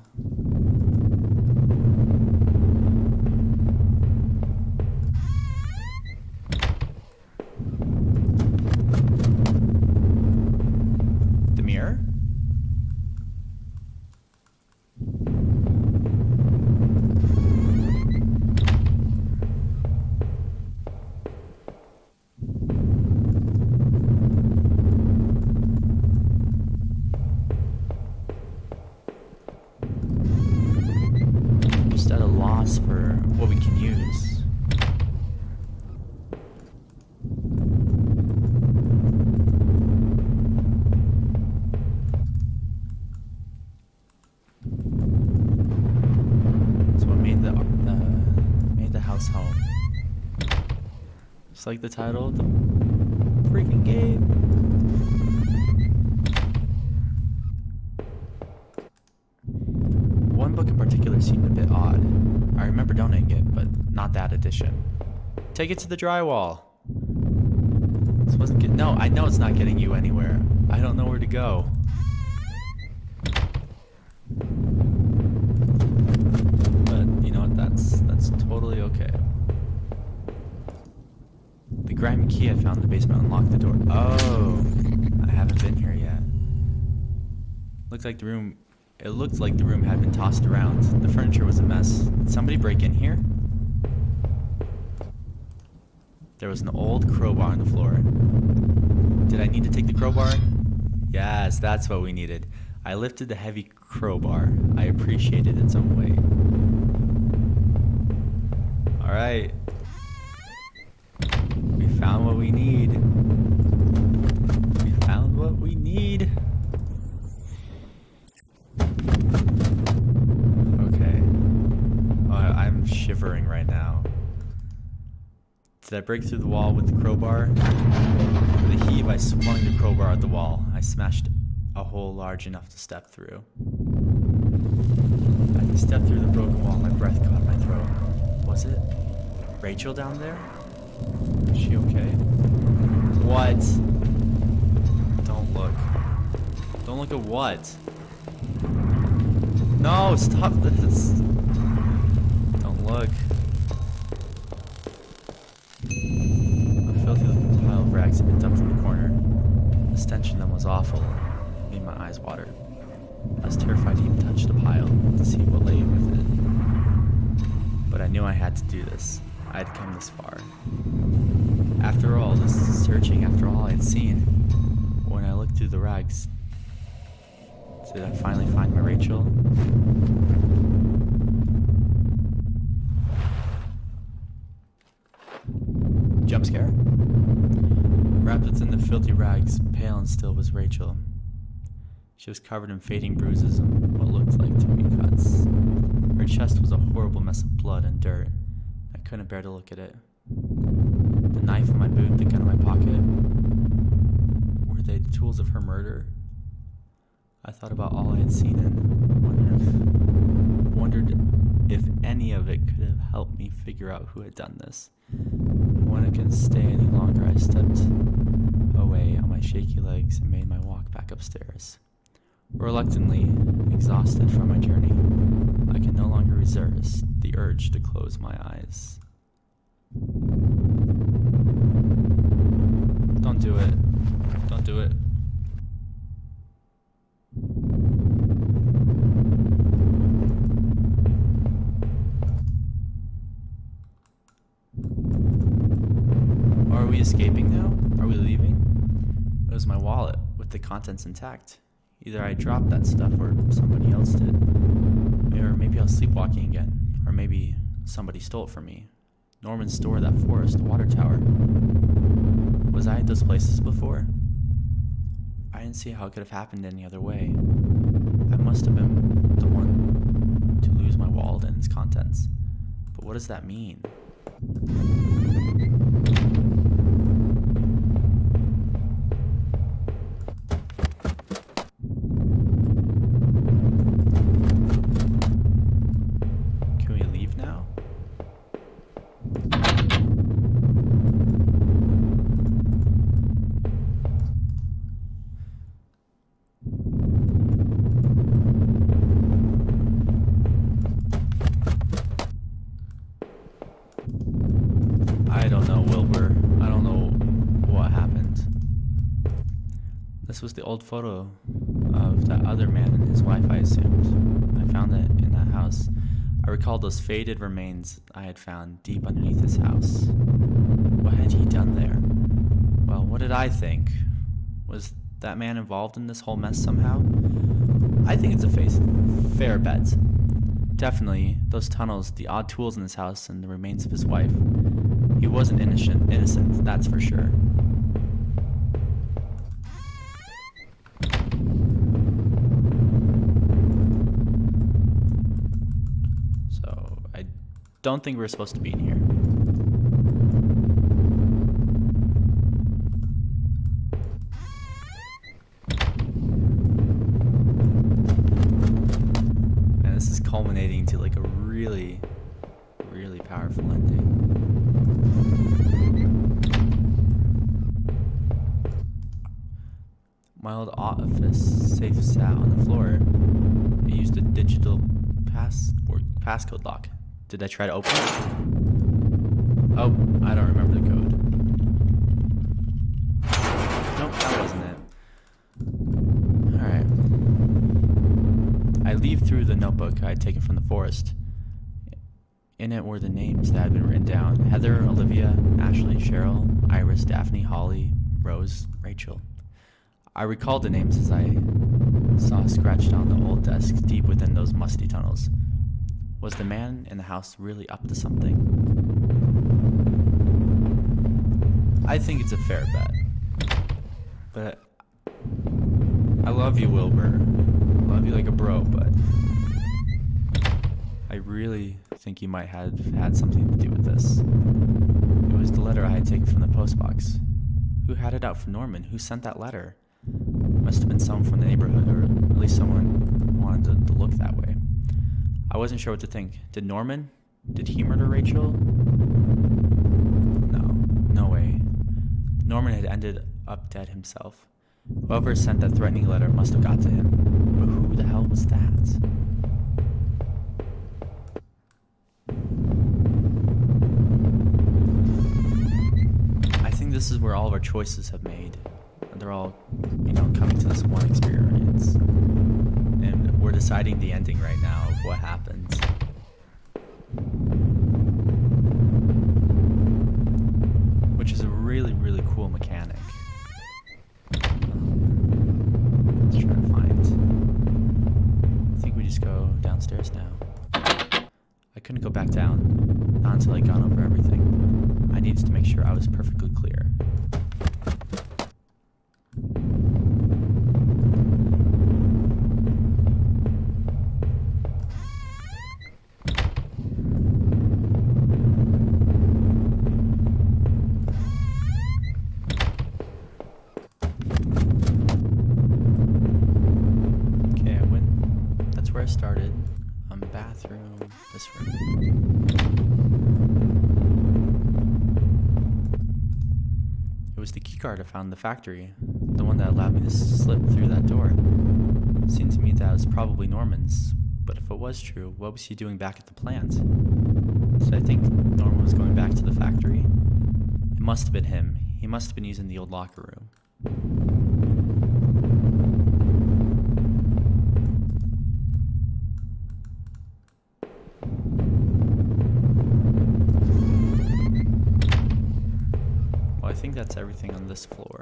The mirror? Just at a loss for what we can use. It's what made the house home. Just like the title of the freaking game. One book in particular seemed a bit odd. I remember donating it, but not that edition. Take it to the drywall. This wasn't get. No, I know it's not getting you anywhere. I don't know where to go. But you know what? That's totally okay. The grimy key I found in the basement unlocked the door. Oh, I haven't been here yet. Looks like the room. It looked like the room had been tossed around. The furniture was a mess. Did somebody break in here? There was an old crowbar on the floor. Did I need to take the crowbar? Yes, that's what we needed. I lifted the heavy crowbar. I appreciated its own weight. Alright. We found what we need. We found what we need. Okay. Oh, I'm shivering right now. Did I break through the wall with the crowbar? With a heave, I swung the crowbar at the wall. I smashed a hole large enough to step through. As I stepped through the broken wall, my breath caught my throat. Was it Rachel down there? Is she okay? What? Don't look. Don't look at what? No, stop this. Don't look. A filthy looking pile of rags had been dumped in the corner. The stench in them was awful. It made my eyes water. I was terrified to even touch the pile to see what lay within it. But I knew I had to do this. I had come this far. After all, this searching after all I had seen. When I looked through the rags, did I finally find my Rachel? Jump scare? Wrapped within the filthy rags, pale and still, was Rachel. She was covered in fading bruises and what looked like to be cuts. Her chest was a horrible mess of blood and dirt. I couldn't bear to look at it. The knife in my boot, the gun in my pocket. Were they the tools of her murder? I thought about all I had seen and wondered if any of it could have helped me figure out who had done this. When I couldn't stay any longer, I stepped away on my shaky legs and made my walk back upstairs. Reluctantly, exhausted from my journey, I can no longer resist the urge to close my eyes. Don't do it. Don't do it. Are we escaping now? Are we leaving? It was my wallet with the contents intact. Either I dropped that stuff or somebody else did. Or maybe I was sleepwalking again. Or maybe somebody stole it from me. Norman's store, that forest, the water tower. Was I at those places before? I didn't see how it could have happened any other way. I must have been the one to lose my wallet and its contents. But what does that mean? Can we leave now? I don't know, Wilbur. I don't know what happened. This was the old photo of that other man and his wife, I assumed. I found it in that house. I recalled those faded remains I had found deep underneath his house. What had he done there? Well, what did I think? Was that man involved in this whole mess somehow? I think it's a fair bet. Definitely, those tunnels, the odd tools in his house, and the remains of his wife. He wasn't innocent, that's for sure. So, I don't think we're supposed to be in here. And this is culminating to like a really, really powerful ending. My old office safe sat on the floor. It used a digital passcode lock. Did I try to open it? Oh, I don't remember the code. Nope, that wasn't it. Alright. I leafed through the notebook I had taken from the forest. In it were the names that had been written down. Heather, Olivia, Ashley, Cheryl, Iris, Daphne, Holly, Rose, Rachel. I recalled the names as I saw scratched on the old desk deep within those musty tunnels. Was the man in the house really up to something? I think it's a fair bet. But I love you, Wilbur. I love you like a bro, but I really think you might have had something to do with this. It was the letter I had taken from the postbox. Who had it out for Norman? Who sent that letter? Must have been someone from the neighborhood, or at least someone who wanted to look that way. I wasn't sure what to think. Did he murder Rachel? No way. Norman had ended up dead himself. Whoever sent that threatening letter must have got to him. But who the hell was that? I think this is where all of our choices have made. They're all, coming to this one experience. And we're deciding the ending right now of what happens. Which is a really, really cool mechanic. Let's try to find. I think we just go downstairs now. I couldn't go back down, not until I'd gone over everything. I needed to make sure I was perfectly clear. Where I started. Bathroom, this room. It was the keycard I found in the factory, the one that allowed me to slip through that door. It seemed to me that it was probably Norman's, But if it was true, what was he doing back at the plant? So I think Norman was going back to the factory. It must have been him. He must have been using the old locker room. Well, I think that's everything on this floor.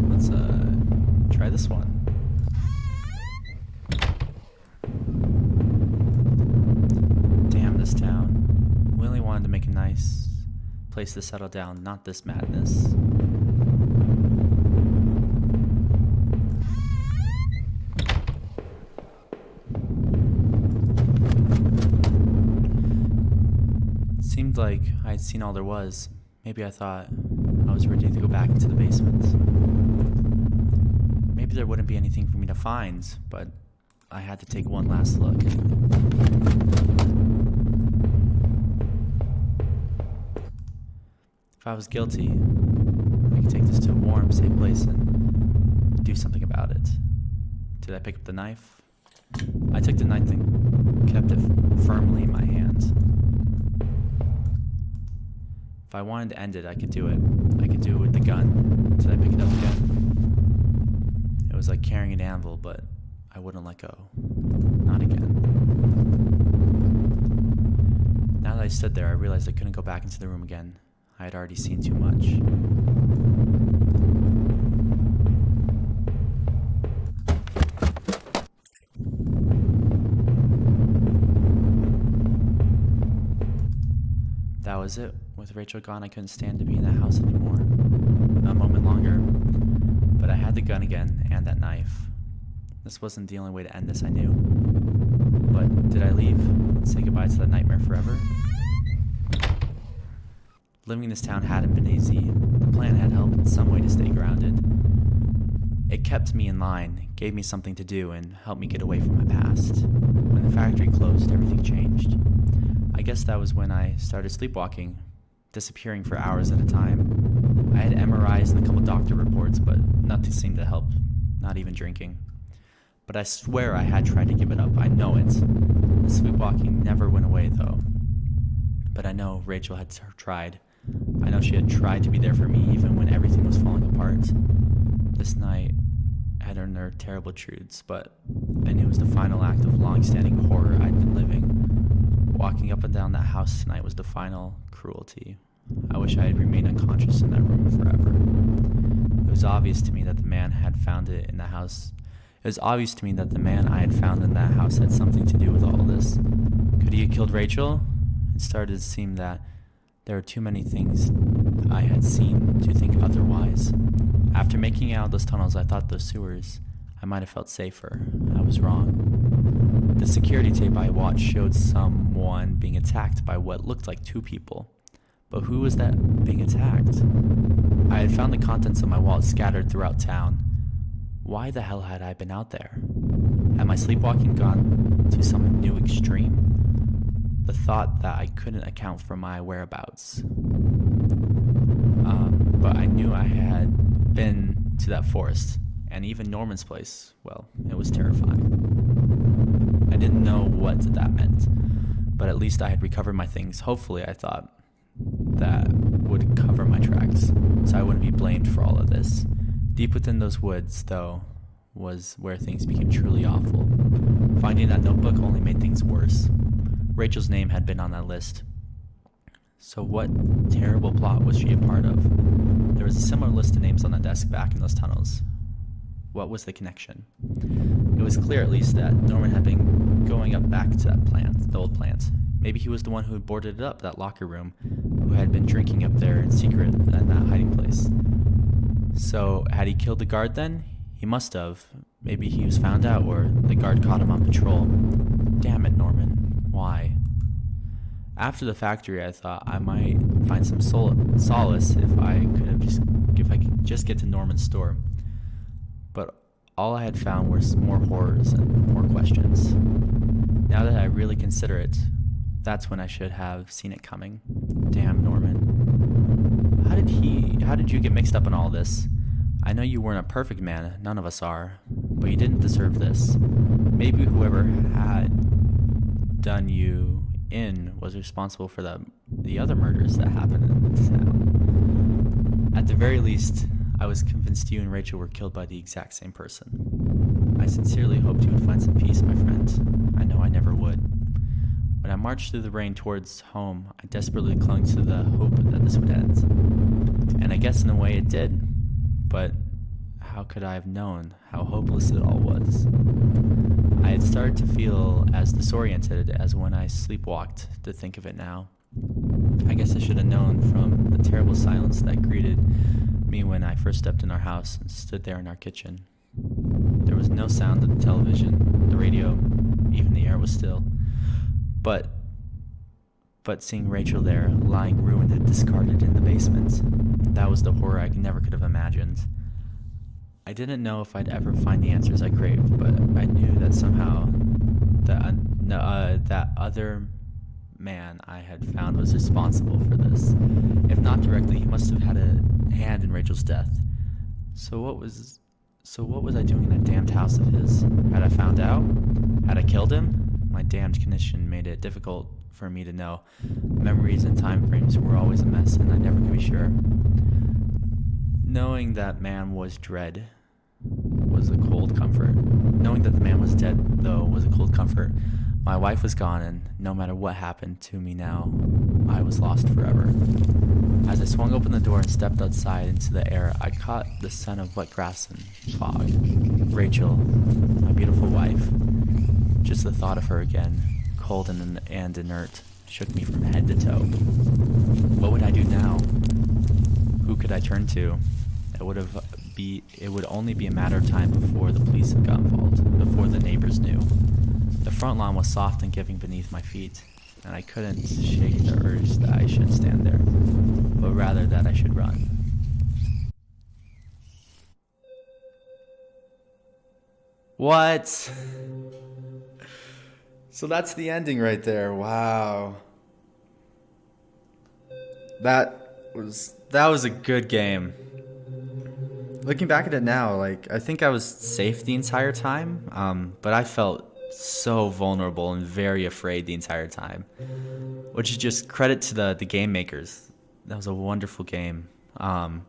Let's try this one. Damn this town. We only wanted to make a nice place to settle down, not this madness. It seemed like I had seen all there was. Maybe I thought I was ready to go back into the basement. Maybe there wouldn't be anything for me to find, but I had to take one last look. If I was guilty, I could take this to a warm, safe place and do something about it. Did I pick up the knife? I took the knife and kept it firmly in my hand. If I wanted to end it, I could do it. I could do it with the gun. Did I pick it up again? It was like carrying an anvil, but I wouldn't let go. Not again. Now that I stood there, I realized I couldn't go back into the room again. I had already seen too much. That was it. With Rachel gone, I couldn't stand to be in that house anymore. Not a moment longer. But I had the gun again, and that knife. This wasn't the only way to end this, I knew. But did I leave and say goodbye to that nightmare forever? Living in this town hadn't been easy. The plan had helped in some way to stay grounded. It kept me in line, gave me something to do, and helped me get away from my past. When the factory closed, everything changed. I guess that was when I started sleepwalking, disappearing for hours at a time. I had MRIs and a couple doctor reports, but nothing seemed to help, not even drinking. But I swear I had tried to give it up. I know it. The sleepwalking never went away, though. But I know Rachel had tried. I know she had tried to be there for me even when everything was falling apart. This night had unearthed terrible truths, but I knew it was the final act of long-standing horror I'd been living. Walking up and down that house tonight was the final cruelty. I wish I had remained unconscious in that room forever. It was obvious to me that the man had found it in the house. It was obvious to me that the man I had found in that house had something to do with all this. Could he have killed Rachel? It started to seem that there were too many things I had seen to think otherwise. After making out those tunnels, I thought those sewers, I might have felt safer. I was wrong. The security tape I watched showed someone being attacked by what looked like two people. But who was that being attacked? I had found the contents of my wallet scattered throughout town. Why the hell had I been out there? Had my sleepwalking gone to some new extreme? The thought that I couldn't account for my whereabouts. But I knew I had been to that forest, and even Norman's place. Well, it was terrifying. I didn't know what that meant, but at least I had recovered my things. Hopefully, I thought that would cover my tracks, so I wouldn't be blamed for all of this. Deep within those woods, though, was where things became truly awful. Finding that notebook only made things worse. Rachel's name had been on that list. So what terrible plot was she a part of? There was a similar list of names on the desk back in those tunnels. What was the connection? It was clear at least that Norman had been going up back to that plant, the old plant. Maybe he was the one who had boarded it up, that locker room, who had been drinking up there in secret in that hiding place. So had he killed the guard then? He must have. Maybe he was found out, or the guard caught him on patrol. Damn it, Norman. Why? After the factory, I thought I might find some solace if I could just get to Norman's store. But all I had found was more horrors and more questions. Now that I really consider it, that's when I should have seen it coming. Damn, Norman. How did you get mixed up in all this? I know you weren't a perfect man, none of us are, but you didn't deserve this. Maybe whoever had done you in was responsible for the other murders that happened in this town. At the very least, I was convinced you and Rachel were killed by the exact same person. I sincerely hoped you would find some peace, my friend. I know I never would. When I marched through the rain towards home, I desperately clung to the hope that this would end. And I guess in a way it did. But how could I have known how hopeless it all was? I had started to feel as disoriented as when I sleepwalked, to think of it now. I guess I should have known from the terrible silence that greeted me when I first stepped in our house and stood there in our kitchen. There was no sound of the television, the radio, even the air was still. But seeing Rachel there, lying ruined and discarded in the basement, that was the horror I never could have imagined. I didn't know if I'd ever find the answers I craved, but I knew that somehow that other man I had found was responsible for this. If not directly, he must have had a hand in Rachel's death. So what was I doing in that damned house of his? Had I found out? Had I killed him? My damned condition made it difficult for me to know. Memories and time frames were always a mess, and I never could be sure. Knowing that man was dead was a cold comfort. Knowing that the man was dead, though, was a cold comfort. My wife was gone, and no matter what happened to me now, I was lost forever. As I swung open the door and stepped outside into the air, I caught the scent of wet grass and fog. Rachel, my beautiful wife. Just the thought of her again, cold and inert, shook me from head to toe. What would I do now? Who could I turn to? It would only be a matter of time before the police had got involved, before the neighbors knew. The front lawn was soft and giving beneath my feet, and I couldn't shake the urge that I should stand there, but rather that I should run. What? So that's the ending right there. Wow. That was a good game. Looking back at it now, I think I was safe the entire time, but I felt so vulnerable and very afraid the entire time, which is just credit to the game makers. That was a wonderful game. And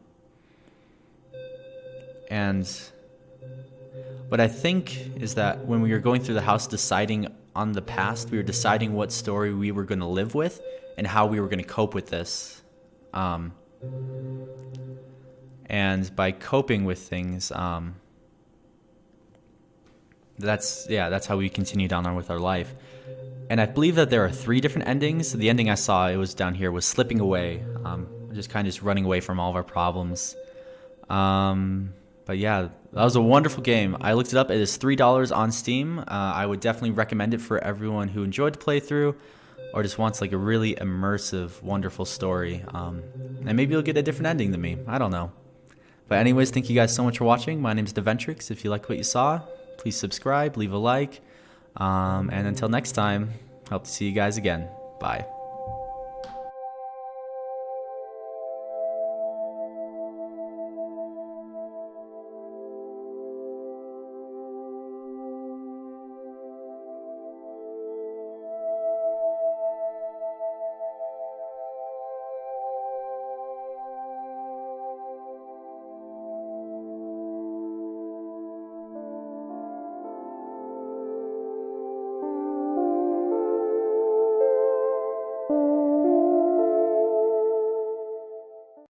what I think is that when we were going through the house deciding on the past, we were deciding what story we were going to live with and how we were going to cope with this. And by coping with things, that's how we continued on with our life. And I believe that there are 3 different endings. The ending I saw, it was down here, was slipping away, just running away from all of our problems. But yeah, that was a wonderful game. I looked it up. It is $3 on Steam. I would definitely recommend it for everyone who enjoyed the playthrough or just wants a really immersive, wonderful story. And maybe you'll get a different ending than me. I don't know. But anyways, thank you guys so much for watching. My name is Deventrix. If you liked what you saw, please subscribe, leave a like. And until next time, hope to see you guys again. Bye.